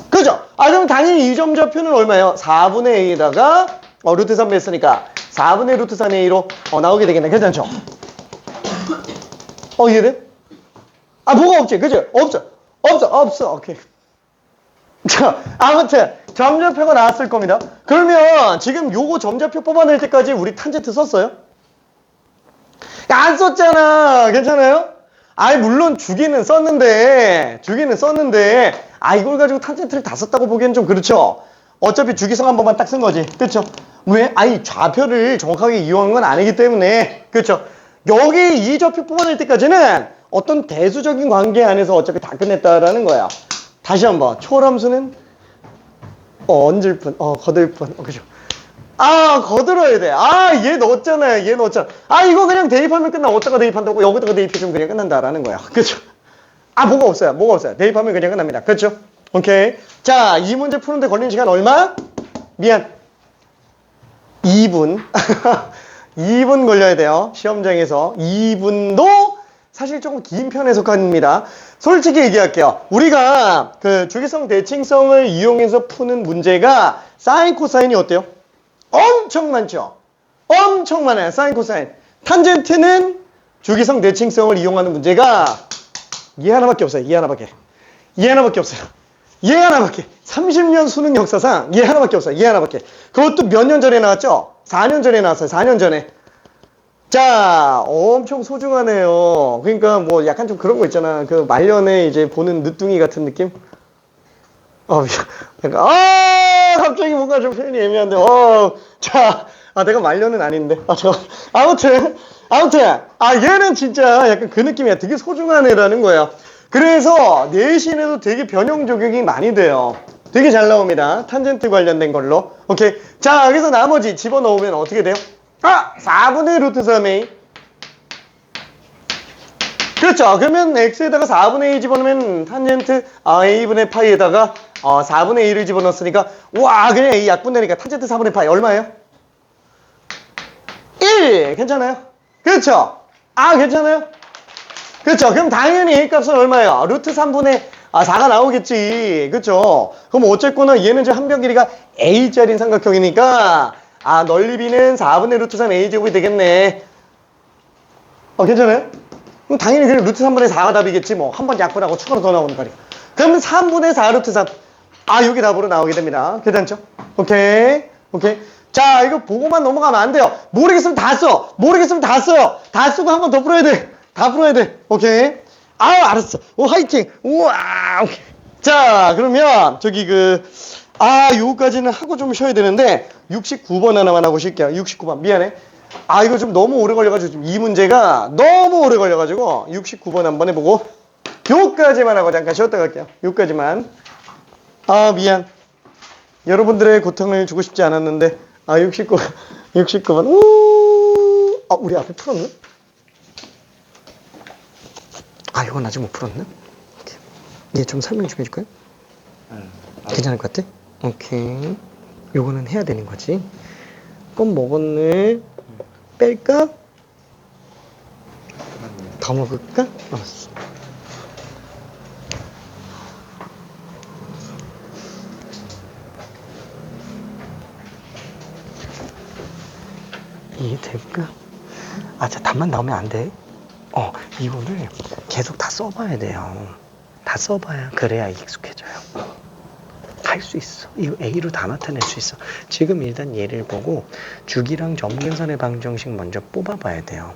그죠? 그럼 당연히 이 점좌표는 얼마예요? 4분의 A에다가 루트 3 했으니까 4분의 루트 3의 A로 나오게 되겠네. 괜찮죠? 이해돼? 뭐가 없지? 그죠? 없어. 오케이. 자, 아무튼 점좌표가 나왔을 겁니다. 그러면 지금 요거 점좌표 뽑아낼 때까지 우리 탄젠트 썼어요? 안 썼잖아. 괜찮아요? 물론 주기는 썼는데 이걸 가지고 탄젠트를 다 썼다고 보기엔 좀 그렇죠. 어차피 주기성 한 번만 딱 쓴 거지. 그렇죠? 왜? 좌표를 정확하게 이용한 건 아니기 때문에. 그렇죠? 여기 이 좌표 뽑아낼 때까지는 어떤 대수적인 관계 안에서 어차피 다 끝냈다라는 거야. 다시 한번 초람수는 얹을 뿐, 거들 뿐. 그죠? 거들어야 돼. 얘 넣었잖아요. 이거 그냥 대입하면 끝나. 어디다가 대입한다고? 여기다가 대입해주면 그냥 끝난다라는 거야. 그죠? 뭐가 없어요. 대입하면 그냥 끝납니다. 그렇죠? 오케이. 자, 이 문제 푸는데 걸리는 시간 얼마? 미안. 2분. 2분 걸려야 돼요. 시험장에서. 2분도 사실 조금 긴 편에 속합니다. 솔직히 얘기할게요. 우리가 그 주기성 대칭성을 이용해서 푸는 문제가 사인 코사인이 어때요? 엄청 많죠? 엄청 많아요. 사인 코사인. 탄젠트는 주기성 대칭성을 이용하는 문제가 얘 하나밖에 없어요. 얘 하나밖에. 30년 수능 역사상 얘 하나밖에 없어요. 그것도 몇 년 전에 나왔죠? 4년 전에 나왔어요. 4년 전에. 자, 엄청 소중하네요. 그러니까 뭐 약간 좀 그런 거 있잖아. 그 말년에 이제 보는 늦둥이 같은 느낌? 그러니까 갑자기 뭔가 좀 표현이 애매한데. 자, 내가 말년은 아닌데. 아무튼 얘는 진짜 약간 그 느낌이야. 되게 소중한 애라는 거야. 그래서 내신에도 되게 변형 적용이 많이 돼요. 되게 잘 나옵니다. 탄젠트 관련된 걸로. 오케이. 자, 여기서 나머지 집어넣으면 어떻게 돼요? 4분의 루트 3a. 그렇죠. 그러면 x에다가 4분의 2 집어넣으면 탄젠트 a분의 파이에다가 4분의 2를 집어넣었으니까 그냥 a 약분되니까 탄젠트 4분의 파이 얼마예요? 1. 괜찮아요? 그렇죠. 괜찮아요? 그렇죠. 그럼 당연히 a 값은 얼마예요? 루트 3분의 4가 나오겠지. 그렇죠. 그럼 어쨌거나 얘는 지금 한변 길이가 a짜리인 삼각형이니까 넓이는 4분의 루트 3 a제곱이 되겠네. 괜찮아요? 그럼 당연히 그냥 루트 3분의 4가 답이겠지. 뭐 한 번 약분하고 추가로 더 나오는 거니까. 그러면 3분의 4 루트 3. 여기 답으로 나오게 됩니다. 괜찮죠? 오케이. 자, 이거 보고만 넘어가면 안 돼요. 모르겠으면 다 써. 다 쓰고 한 번 더 풀어야 돼. 다 풀어야 돼. 오케이. 알았어. 오, 화이팅. 우와. 오케이. 자, 그러면 저기 요거까지는 하고 좀 쉬어야 되는데 69번 하나만 하고 쉴게요. 69번. 미안해. 이거 좀 너무 오래 걸려가지고 지금 이 문제가 너무 오래 걸려가지고 69번 한번 해보고 요까지만 하고 잠깐 쉬었다 갈게요. 요까지만. 미안. 여러분들의 고통을 주고 싶지 않았는데 69번. 우리 앞에 풀었네? 이건 아직 못 풀었나? 얘 좀 설명 좀 해줄까요? 응. 괜찮을 것 같아? 오케이. 요거는 해야 되는 거지. 껌 먹었네. 뺄까? 더 먹을까? 알았어. 이해될까? 자, 답만 나오면 안 돼. 이거를 계속 다 써봐야 돼요. 다 써봐야 그래야 익숙해져요. 할 수 있어. 이거 A로 다 나타낼 수 있어. 지금 일단 얘를 보고 주기랑 점근선의 방정식 먼저 뽑아봐야 돼요.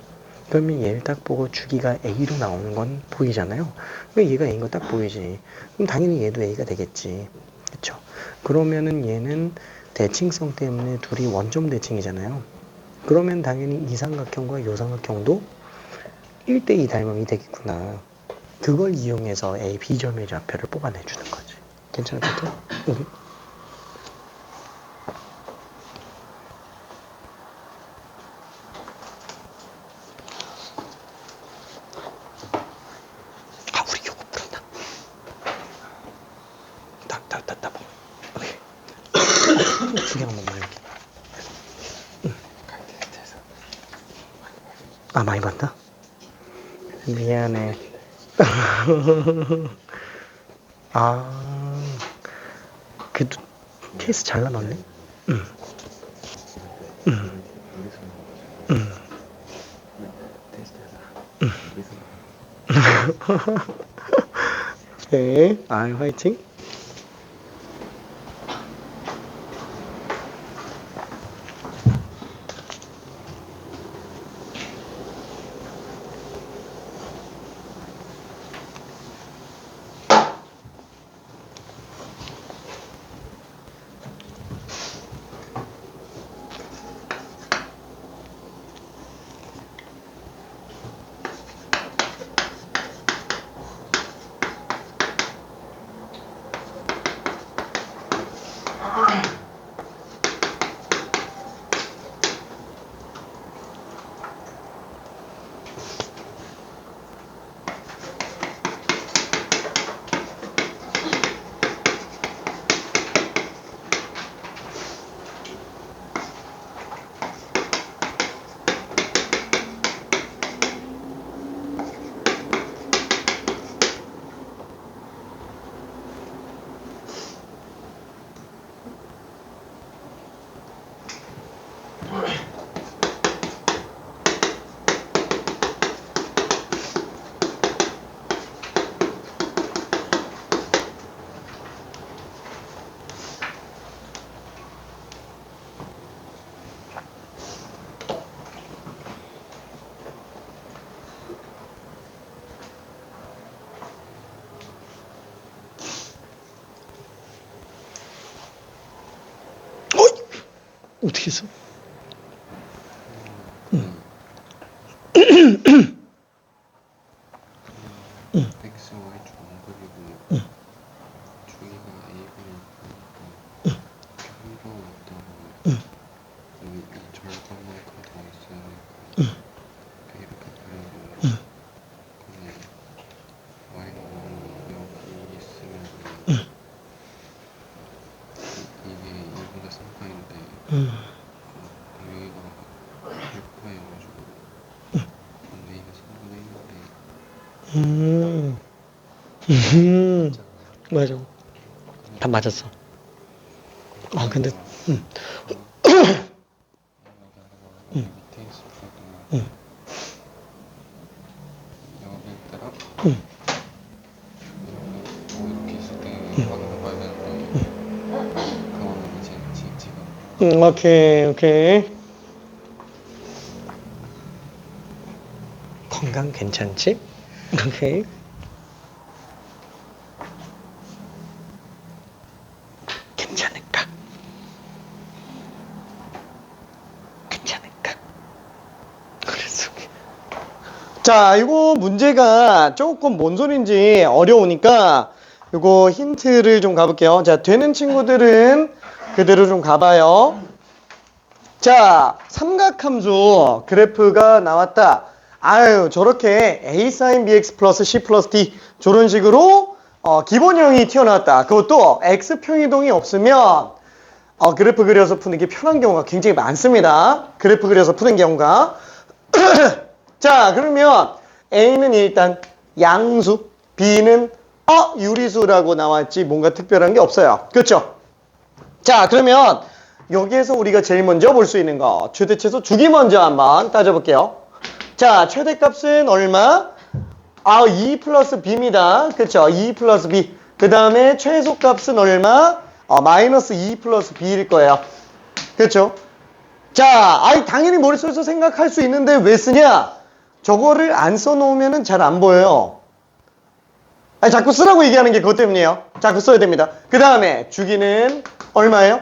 그러면 얘를 딱 보고 주기가 A로 나오는 건 보이잖아요. 그럼 얘가 A인 거 딱 보이지. 그럼 당연히 얘도 A가 되겠지. 그쵸? 그러면은 얘는 대칭성 때문에 둘이 원점 대칭이잖아요. 그러면 당연히 이 삼각형과 요 삼각형도 1대2 닮음이 되겠구나. 그걸 이용해서 A, B점의 좌표를 뽑아내주는 거지. 괜찮을 것 같아? 응. 우리 요거 풀었다. 나 뭐. 오케이. 두 개만 먹어, 여기. 많이 봤다? 미안해. 그래도 케이스 잘 나눴네? 응. 네. 화이팅. 어떻게 했어? X, Y 중 그리고 주기가 A분이니까 한번 있다가 이 절반만큼 더 있으니까 이렇게 그리고 그냥 Y는 여기 있으면 이게 2분의 3파인데 여기가 1파여가지고 근데 이게 3분의 1인데 맞아. 다 맞았어. 근데, 여기 밑에 있을 때도 여기 있다가 이렇게 있을 때 방금 봐야 되는데 그거는 이제 지금 오케이. 건강 괜찮지? 오케이. 자, 이거 문제가 조금 뭔 소린지 어려우니까 이거 힌트를 좀 가볼게요. 자, 되는 친구들은 그대로 좀 가봐요. 자, 삼각함수 그래프가 나왔다. 아유, 저렇게 a sin bx 플러스 c 플러스 d 저런 식으로 기본형이 튀어나왔다. 그것도 x평 이동이 없으면 그래프 그려서 푸는 게 편한 경우가 굉장히 많습니다. 그래프 그려서 푸는 경우가. 자, 그러면 A는 일단 양수, B는 유리수라고 나왔지 뭔가 특별한 게 없어요. 그렇죠? 자, 그러면 여기에서 우리가 제일 먼저 볼 수 있는 거 최대최소 주기 먼저 한번 따져볼게요. 자, 최대값은 얼마? 2 플러스 B입니다. 그렇죠? 2 플러스 B. 그 다음에 최소값은 얼마? 마이너스 2 플러스 B일 거예요. 그렇죠? 자, 당연히 머릿속에서 생각할 수 있는데 왜 쓰냐? 저거를 안 써놓으면 잘 안 보여요. 자꾸 쓰라고 얘기하는 게 그것 때문이에요. 자꾸 써야 됩니다. 그 다음에 주기는 얼마예요?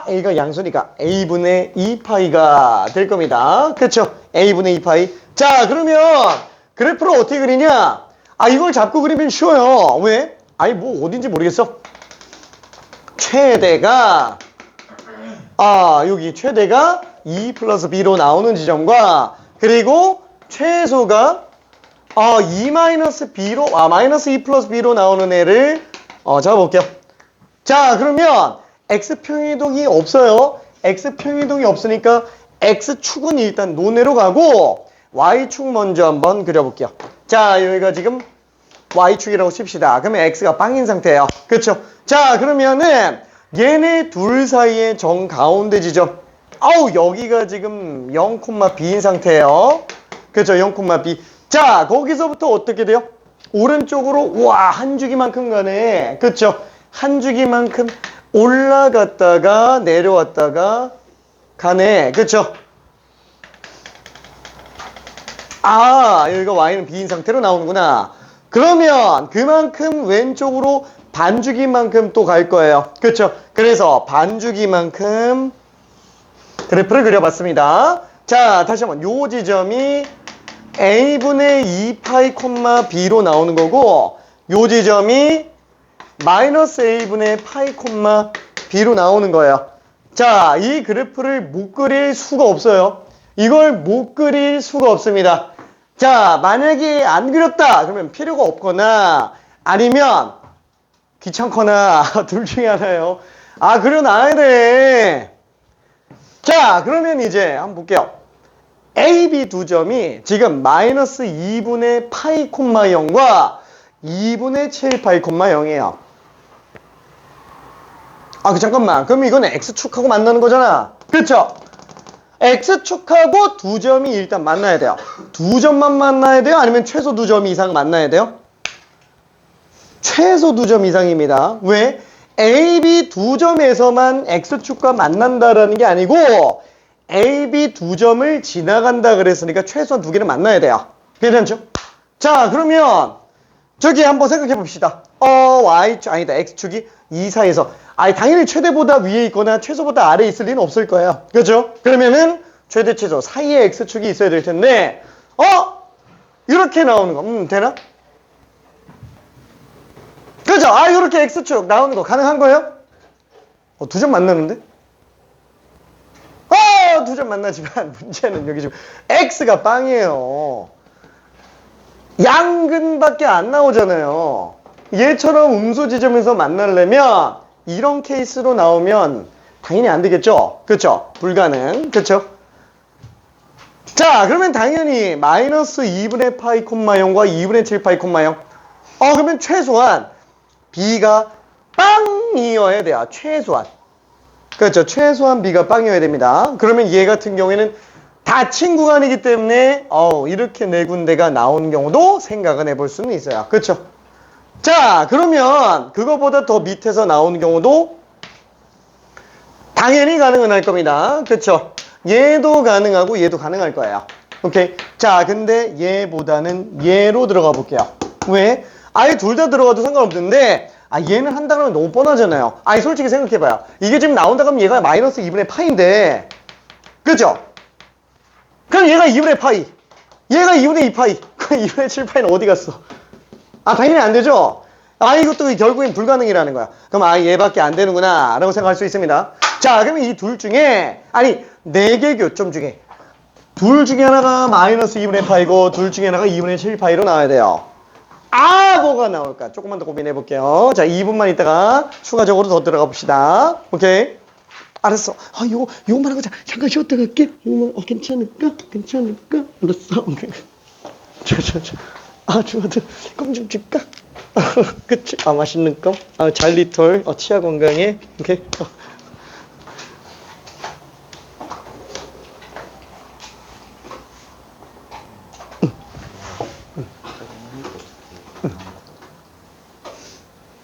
A가 양수니까 A분의 2파이가 될 겁니다. 그렇죠? A분의 2파이. 자, 그러면 그래프를 어떻게 그리냐? 이걸 잡고 그리면 쉬워요. 왜? 뭐 어딘지 모르겠어. 최대가 여기 최대가 2 플러스 B로 나오는 지점과 그리고 최소가 2 마이너스 B로 마이너스 2 플러스 B로 나오는 애를 잡아볼게요. 자, 그러면 X평이동이 없어요. X평이동이 없으니까 X축은 일단 논외로 가고 Y축 먼저 한번 그려볼게요. 자, 여기가 지금 Y축이라고 칩시다. 그러면 X가 빵인 상태예요. 그렇죠? 자, 그러면은 얘네 둘 사이의 정 가운데 지점. 여기가 지금 0,B인 상태예요. 그렇죠? 0,B. 자, 거기서부터 어떻게 돼요? 오른쪽으로 한 주기만큼 가네. 그렇죠? 한 주기만큼 올라갔다가 내려왔다가 가네. 그렇죠? 여기가 Y는 B인 상태로 나오는구나. 그러면 그만큼 왼쪽으로 반주기만큼 또 갈 거예요. 그렇죠? 그래서 반주기만큼 그래프를 그려봤습니다. 자, 다시 한번 요 지점이 A분의 2파이, B로 나오는 거고 요 지점이 마이너스 A분의 파이, B로 나오는 거예요. 자, 이 그래프를 못 그릴 수가 없어요. 이걸 못 그릴 수가 없습니다. 자, 만약에 안 그렸다 그러면 필요가 없거나 아니면 귀찮거나 둘 중에 하나예요. 그려놔야 돼. 자, 그러면 이제 한번 볼게요. A, B 두 점이 지금 마이너스 2분의 파이, 0과 2분의 7 파이, 0이에요. 잠깐만. 그럼 이건 X축하고 만나는 거잖아. 그렇죠? X축하고 두 점이 일단 만나야 돼요. 두 점만 만나야 돼요? 아니면 최소 두 점 이상 만나야 돼요? 최소 두 점 이상입니다. 왜? A, B 두 점에서만 X축과 만난다라는 게 아니고 A, B 두 점을 지나간다 그랬으니까 최소한 두 개는 만나야 돼요. 괜찮죠? 자, 그러면 저기 한번 생각해 봅시다. Y축, 아니다. X축이 이 사이에서 당연히 최대보다 위에 있거나 최소보다 아래에 있을 리는 없을 거예요. 그렇죠? 그러면은 최대, 최소 사이에 X축이 있어야 될 텐데 이렇게 나오는 거 되나? 그죠? 이렇게 X축 나오는 거 가능한 거예요? 두 점 만나는데? 두 점 만나지만 문제는 여기 지금 X가 빵이에요. 양근밖에 안 나오잖아요. 얘처럼 음수 지점에서 만나려면 이런 케이스로 나오면 당연히 안 되겠죠? 그쵸? 불가능. 그쵸? 자, 그러면 당연히 마이너스 2분의 파이, 0과 2분의 7 파이, 0. 그러면 최소한 B가 빵이어야 돼요. 최소한. 그렇죠. 최소한 B가 빵이어야 됩니다. 그러면 얘 같은 경우에는 닫힌 구간이기 때문에 이렇게 네 군데가 나오는 경우도 생각은 해볼 수는 있어요. 그렇죠. 자, 그러면 그거보다 더 밑에서 나오는 경우도 당연히 가능은 할 겁니다. 그렇죠. 얘도 가능하고 얘도 가능할 거예요. 오케이. 자, 근데 얘보다는 얘로 들어가 볼게요. 왜? 아예 둘 다 들어가도 상관없는데 얘는 한다 그러면 너무 뻔하잖아요. 솔직히 생각해봐요. 이게 지금 나온다 그러면 얘가 마이너스 2분의 파인데 그죠? 그럼 얘가 2분의 파이. 얘가 2분의 2파이. 2분의 7파이는 어디 갔어? 아, 당연히 안 되죠? 아, 이것도 결국엔 불가능이라는 거야. 그럼 아, 얘밖에 안 되는구나 라고 생각할 수 있습니다. 자, 그러면 이 둘 중에, 아니, 4개 교점 중에 둘 중에 하나가 마이너스 2분의 파이고 둘 중에 하나가 2분의 7파이로 나와야 돼요. 아, 뭐가 나올까? 조금만 더 고민해 볼게요. 자, 2분만 있다가 추가적으로 더 들어가 봅시다. 오케이? 알았어. 아, 요거만 하고 잠깐 쉬었다 갈게. 요거만, 괜찮을까? 괜찮을까? 알았어. 오케이. 아, 주아들, 껌 좀 줄까? 그치? 아, 맛있는 껌? 아, 잘리톨. 치아 건강에. 오케이.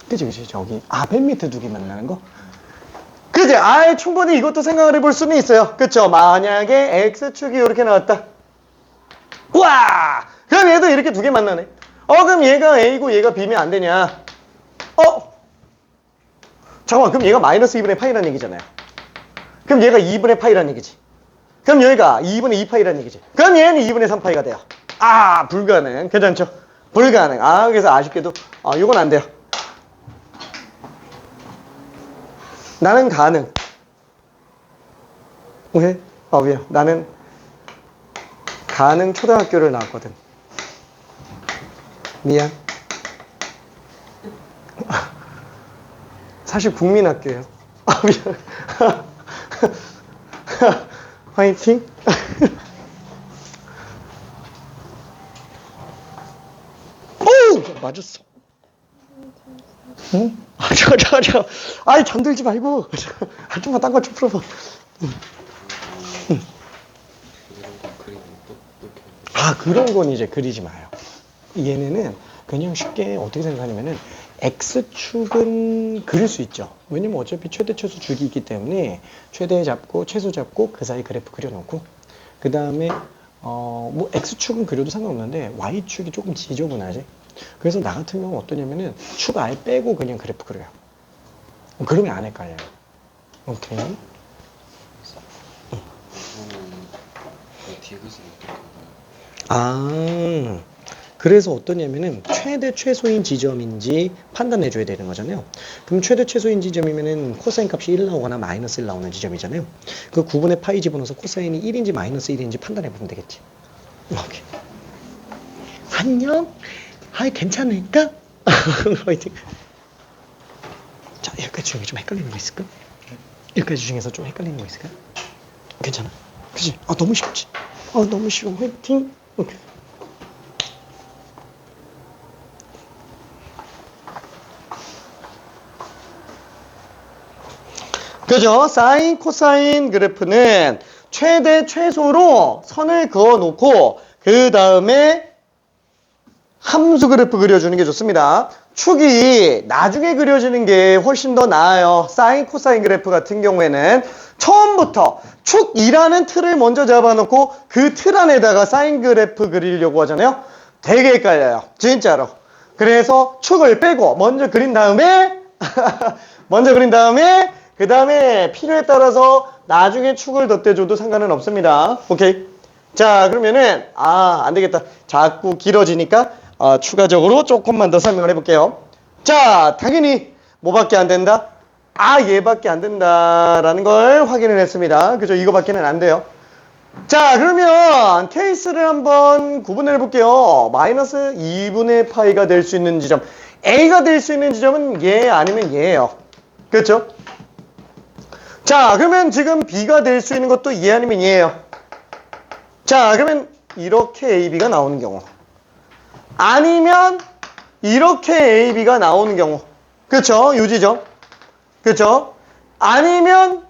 그치. 저기. 아, 맨 밑에 두 개 만나는 거? 그치? 아, 충분히 이것도 생각을 해볼 수는 있어요. 그쵸? 만약에 X축이 이렇게 나왔다. 우와! 그럼 얘도 이렇게 두 개 만나네. 그럼 얘가 A고 얘가 B면 안 되냐? 잠깐만, 그럼 얘가 마이너스 2분의 파이라는 얘기잖아요. 그럼 얘가 2분의 파이라는 얘기지. 그럼 여기가 2분의 2파이라는 얘기지. 그럼 얘는 2분의 3파이가 돼요. 아, 불가능. 괜찮죠? 불가능. 아, 그래서 아쉽게도, 이건 안 돼요. 나는 가능. 왜? 미안. 나는 가능 초등학교를 나왔거든. 미안. 사실 국민학교예요. 미안. 화이팅. 오! 맞았어. 응? 아이, 잠들지 말고. 좀만 딴 거 좀 풀어봐. 아, 그런 건 이제 그리지 마요. 얘네는 그냥 쉽게 어떻게 생각하냐면은 X축은 그릴 수 있죠. 왜냐면 어차피 최대 최소 축이 있기 때문에 최대 잡고 최소 잡고 그 사이 그래프 그려놓고 그 다음에 뭐 X축은 그려도 상관없는데 Y축이 조금 지저분하지. 그래서 나 같은 경우는 어떠냐면은 축 아예 빼고 그냥 그래프 그려요. 그러면 안 헷갈려요. 오케이. 아, 그래서 어떠냐면은 최대 최소인 지점인지 판단해 줘야 되는 거잖아요. 그럼 최대 최소인 지점이면은 코사인 값이 1 나오거나 마이너스 1 나오는 지점이잖아요. 그 9분의 파이 집어넣어서 코사인이 1인지 마이너스 1인지 판단해 보면 되겠지. 오케이. 안녕. 아이, 괜찮을까? 화이팅. 자, 여기까지 중에 좀 헷갈리는 거 있을까? 여기까지 중에서 좀 헷갈리는 거 있을까? 괜찮아. 그치? 너무 쉽지? 너무 쉬워. 화이팅. 오케이. 그죠? 사인, 코사인 그래프는 최대, 최소로 선을 그어 놓고 그 다음에 함수 그래프 그려주는 게 좋습니다. 축이 나중에 그려지는 게 훨씬 더 나아요. 사인, 코사인 그래프 같은 경우에는 처음부터 축이라는 틀을 먼저 잡아놓고 그 틀 안에다가 사인 그래프 그리려고 하잖아요. 되게 헷갈려요. 진짜로. 그래서 축을 빼고 먼저 그린 다음에 그 다음에 필요에 따라서 나중에 축을 덧대줘도 상관은 없습니다. 오케이. 자, 그러면은 안 되겠다. 자꾸 길어지니까 추가적으로 조금만 더 설명을 해볼게요. 자, 당연히 뭐밖에 안 된다? 얘밖에 안 된다라는 걸 확인을 했습니다. 그죠? 이거밖에는 안 돼요. 자, 그러면 케이스를 한번 구분을 해볼게요. 마이너스 2분의 파이가 될 수 있는 지점. A가 될 수 있는 지점은 얘 아니면 얘예요. 그렇죠? 자, 그러면 지금 B가 될 수 있는 것도 얘 아니면 얘예요. 자, 그러면 이렇게 AB가 나오는 경우. 아니면 이렇게 AB가 나오는 경우. 그렇죠? 요 지점. 그렇죠? 아니면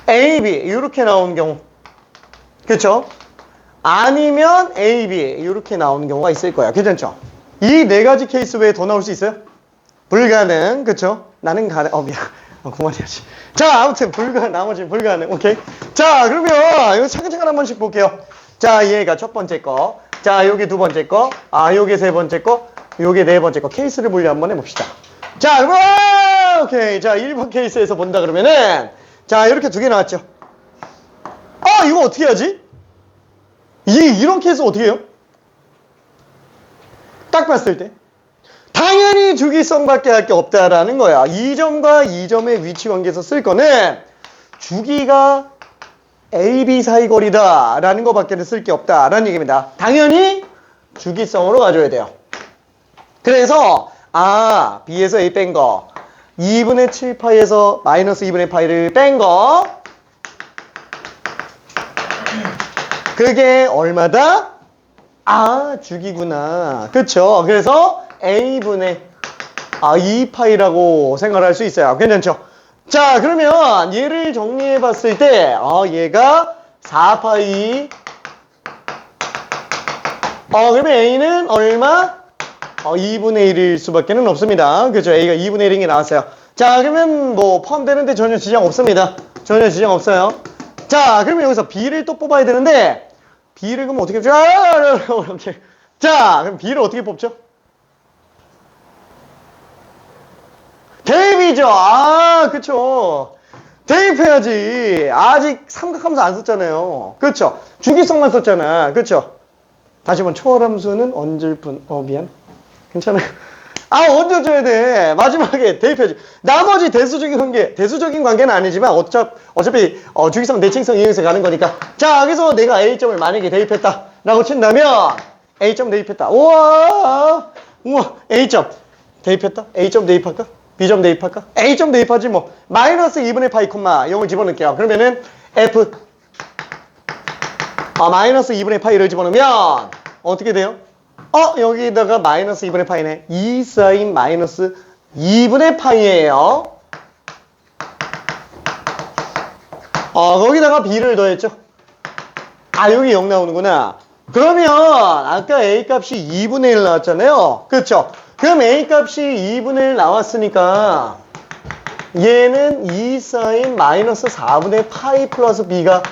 AB 이렇게 나오는 경우. 그렇죠? 아니면 AB 이렇게 나오는 경우가 있을 거야. 괜찮죠? 이 네 가지 케이스 외에 더 나올 수 있어요? 불가능. 그렇죠? 나는 가능. 미안. 그만해야지. 자, 아무튼 나머지는 불가능. 오케이. 자, 그러면 이거 차근차근 한 번씩 볼게요. 자, 얘가 첫 번째 거. 자, 요게 두 번째 거. 요게 세 번째 거. 요게 네 번째 거. 케이스를 분류 한번 해봅시다. 자, 그럼 오케이. 자, 1번 케이스에서 본다 그러면은 자, 이렇게 두 개 나왔죠. 이거 어떻게 하지? 이런 케이스 어떻게 해요? 딱 봤을 때 당연히 주기성밖에 할 게 없다라는 거야. 이 점과 이 점의 위치 관계에서 쓸 거는 주기가 A, B 사이 거리다 라는 거밖에 쓸 게 없다라는 얘기입니다. 당연히 주기성으로 가져야 돼요. 그래서 B에서 A 뺀 거 2분의 7파이에서 마이너스 2분의 파이를 뺀 거 그게 얼마다? 주기구나. 그쵸? 그래서 A분의 2파이라고 생각할 수 있어요. 괜찮죠? 자, 그러면 얘를 정리해 봤을 때 얘가 4파이 그러면 A는 얼마? 2분의 1일 수밖에 없습니다. 그죠? A가 2분의 1인 게 나왔어요. 자, 그러면 뭐 포함되는데 전혀 지장 없습니다. 전혀 지장 없어요. 자, 그러면 여기서 B를 또 뽑아야 되는데 B를 그럼 어떻게 뽑죠? 이렇게. 자, 그럼 B를 어떻게 뽑죠? 대입이죠. 그쵸. 대입해야지. 아직 삼각함수 안 썼잖아요. 그쵸. 주기성만 썼잖아. 그쵸. 다시 한번 초월함수는 얹을 뿐. 미안. 괜찮아요. 얹어줘야 돼. 마지막에 대입해야지. 나머지 대수적인 관계는 아니지만 어차피 주기성, 대칭성 이용해서 가는 거니까. 자, 그래서 내가 A점을 만약에 대입했다 라고 친다면 A점 대입했다. 우와 A점 대입했다. A점 대입할까? B점 대입할까? A점 대입하지 뭐. 마이너스 2분의 파이 콤마 0을 집어넣을게요. 그러면은 F 마이너스 2분의 파이를 집어넣으면 어떻게 돼요? 여기다가 마이너스 2분의 파이네. 2 사인 마이너스 2분의 파이예요. 거기다가 B를 더했죠. 여기 0 나오는구나. 그러면 아까 A 값이 2분의 1 나왔잖아요. 그쵸? 그럼 A 값이 2분의 1 나왔으니까 얘는 2 사인 마이너스 4분의 파이 플러스 B가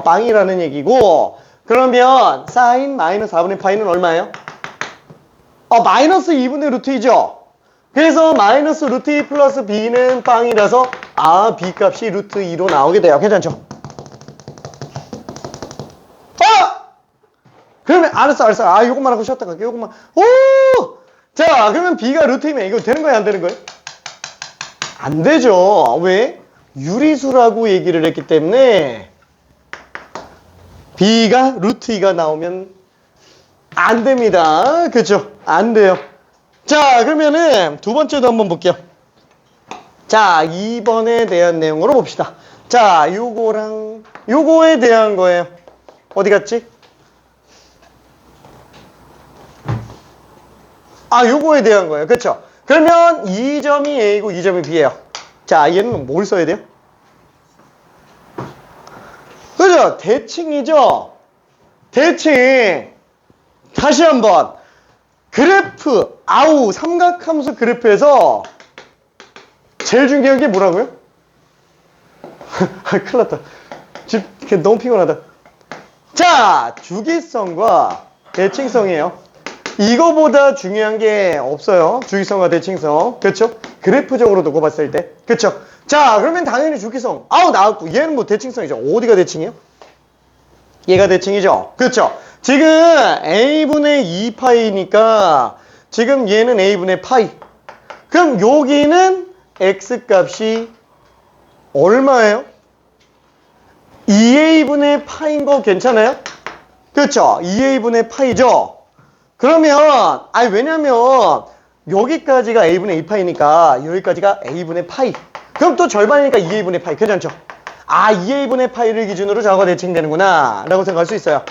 빵이라는 얘기고, 그러면 사인 마이너스 4분의 파이는 얼마예요? 마이너스 2분의 루트 2죠. 그래서 마이너스 루트 2 플러스 B는 빵이라서 B 값이 루트 2로 나오게 돼요. 괜찮죠? 그러면 알았어. 요것만 하고 쉬었다 갈게요. 요것만. 자, 그러면 B가 루트 2면 이거 되는 거예요? 안 되는 거예요? 안 되죠. 왜? 유리수라고 얘기를 했기 때문에 B가 루트 2가 나오면 안 됩니다. 그쵸? 안 돼요. 자, 그러면은 두 번째도 한번 볼게요. 자, 2번에 대한 내용으로 봅시다. 자, 요거랑 요거에 대한 거예요. 어디 갔지? 요거에 대한 거예요. 그쵸? 그러면 2점이 A고 2점이 B예요. 자, 얘는 뭘 써야 돼요? 그죠? 대칭이죠? 대칭. 다시 한번. 그래프, 삼각함수 그래프에서 제일 중요한 게 뭐라고요? 큰일 났다. 지금 너무 피곤하다. 자, 주기성과 대칭성이에요. 이거보다 중요한 게 없어요. 주기성과 대칭성. 그렇죠? 그래프적으로 두고 봤을 때. 그렇죠? 자, 그러면 당연히 주기성. 나왔고. 얘는 뭐 대칭성이죠. 어디가 대칭이에요? 얘가 대칭이죠. 그렇죠? 지금 A분의 2파이니까 지금 얘는 A분의 파이. 그럼 여기는 X값이 얼마예요? 2A분의 파인 거 괜찮아요? 그렇죠? 2A분의 파이죠? 그러면 왜냐면 여기까지가 A분의 2파이니까 여기까지가 A분의 파이. 그럼 또 절반이니까 2A분의 파이. 괜찮죠? 2A분의 파이를 기준으로 저하가 대칭되는구나 라고 생각할 수 있어요.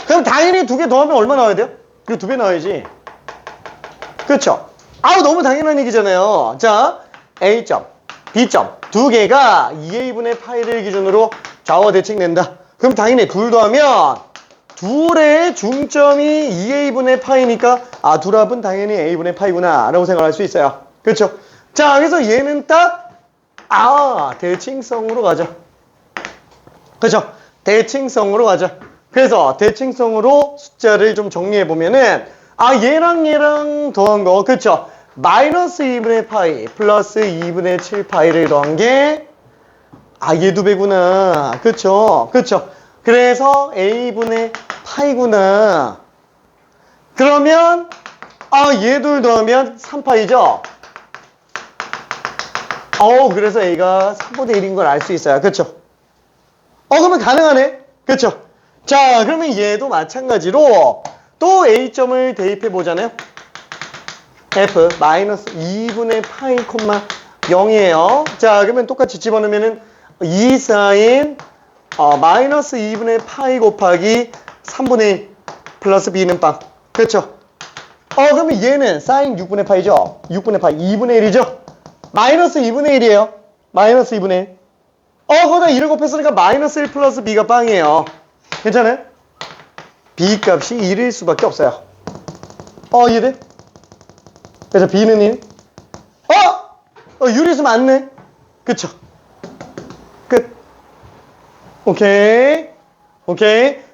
그럼 당연히 두 개 더하면 얼마 나와야 돼요? 이거 2배 나와야지. 그렇죠? 너무 당연한 얘기잖아요. 자, A점, B점 두 개가 2A분의 파이를 기준으로 좌우가 대칭된다. 그럼 당연히 둘 더하면 둘의 중점이 2A분의 파이니까 둘 합은 당연히 A분의 파이구나 라고 생각할 수 있어요. 그렇죠? 자, 그래서 얘는 딱 대칭성으로 가자. 그렇죠? 대칭성으로 가자. 그래서 대칭성으로 숫자를 좀 정리해 보면은 얘랑 더한 거 그렇죠? 마이너스 2분의 파이 플러스 2분의 7 파이를 더한 게 얘 2배구나. 그렇죠? 그렇죠? 그래서 A분의 파이구나. 그러면 얘둘 더하면 3파이죠? 그래서 A가 3분의 1인 걸 알 수 있어요. 그쵸? 그러면 가능하네. 그쵸? 자, 그러면 얘도 마찬가지로 또 A점을 대입해 보잖아요. F 마이너스 2분의 파이 콤마 0이에요. 자, 그러면 똑같이 집어넣으면은 2 사인 마이너스 2분의 파이 곱하기 3분의 1 플러스 b는 빵. 그쵸? 그러면 얘는 사인 6분의 파이죠? 6분의 파이 2분의 1이죠? 마이너스 2분의 1이에요. 마이너스 2분의 1. 거기다 1을 곱했으니까 마이너스 1 플러스 b가 빵이에요. 괜찮아요? b 값이 1일 수밖에 없어요. 이해돼? 그래서 b는 1. 유리수 맞네. 그쵸? 끝. 오케이.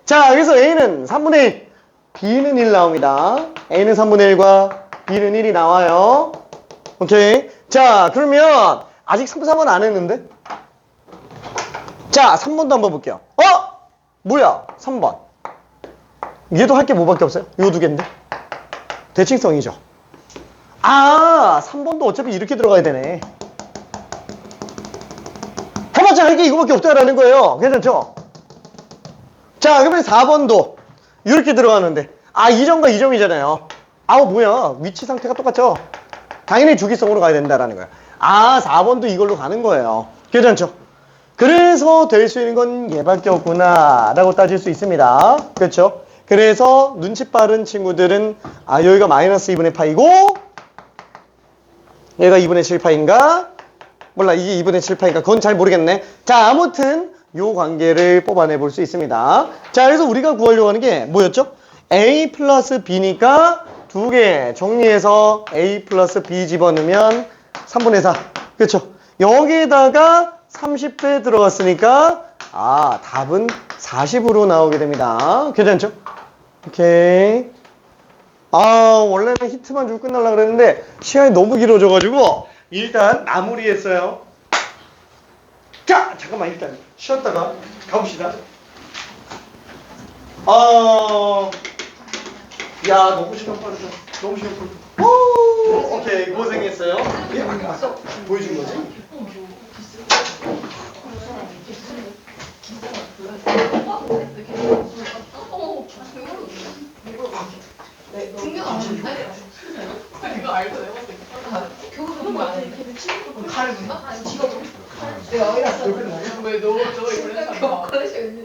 자, 그래서 a는 3분의 1, b는 1 나옵니다. a는 3분의 1과 b는 1이 나와요. 오케이. 자, 그러면 아직 3, 4번 안 했는데? 자, 3번도 한번 볼게요. 뭐야? 3번. 얘도 할 게 뭐밖에 없어요? 요 두 개인데? 대칭성이죠. 3번도 어차피 이렇게 들어가야 되네. 해봤자 할 게 이거밖에 없다라는 거예요. 괜찮죠? 자, 그러면 4번도 이렇게 들어가는데 이 점과 이 점이잖아요. 뭐야? 위치 상태가 똑같죠? 당연히 주기성으로 가야 된다라는 거예요. 4번도 이걸로 가는 거예요. 괜찮죠? 그래서 될 수 있는 건 얘밖에 없구나 라고 따질 수 있습니다. 그렇죠? 그래서 눈치 빠른 친구들은 여기가 마이너스 2분의 파이고 얘가 2분의 7파인가? 몰라, 이게 2분의 7파인가? 그건 잘 모르겠네. 자, 아무튼 요 관계를 뽑아내 볼 수 있습니다. 자, 그래서 우리가 구하려고 하는 게 뭐였죠? A 플러스 B니까 두 개 정리해서 A 플러스 B 집어넣으면 3분의 4. 그렇죠? 여기에다가 30배 들어갔으니까 답은 40으로 나오게 됩니다. 괜찮죠? 오케이. 원래는 히트만 주고 끝나려고 그랬는데 시간이 너무 길어져가지고 일단 마무리했어요. 자, 잠깐만 일단 쉬었다가 가봅시다. 너무 시간 빠르다. 너무 시간 빠르다. 오케이, 고생했어요. 아까 왔어? 보여준 거지? 이거 알고 내가 봤을 때 교육은 뭐 안 해? 칼을 묻나? 직업으로? 내가 어디 갔어? 왜 너 저거 입고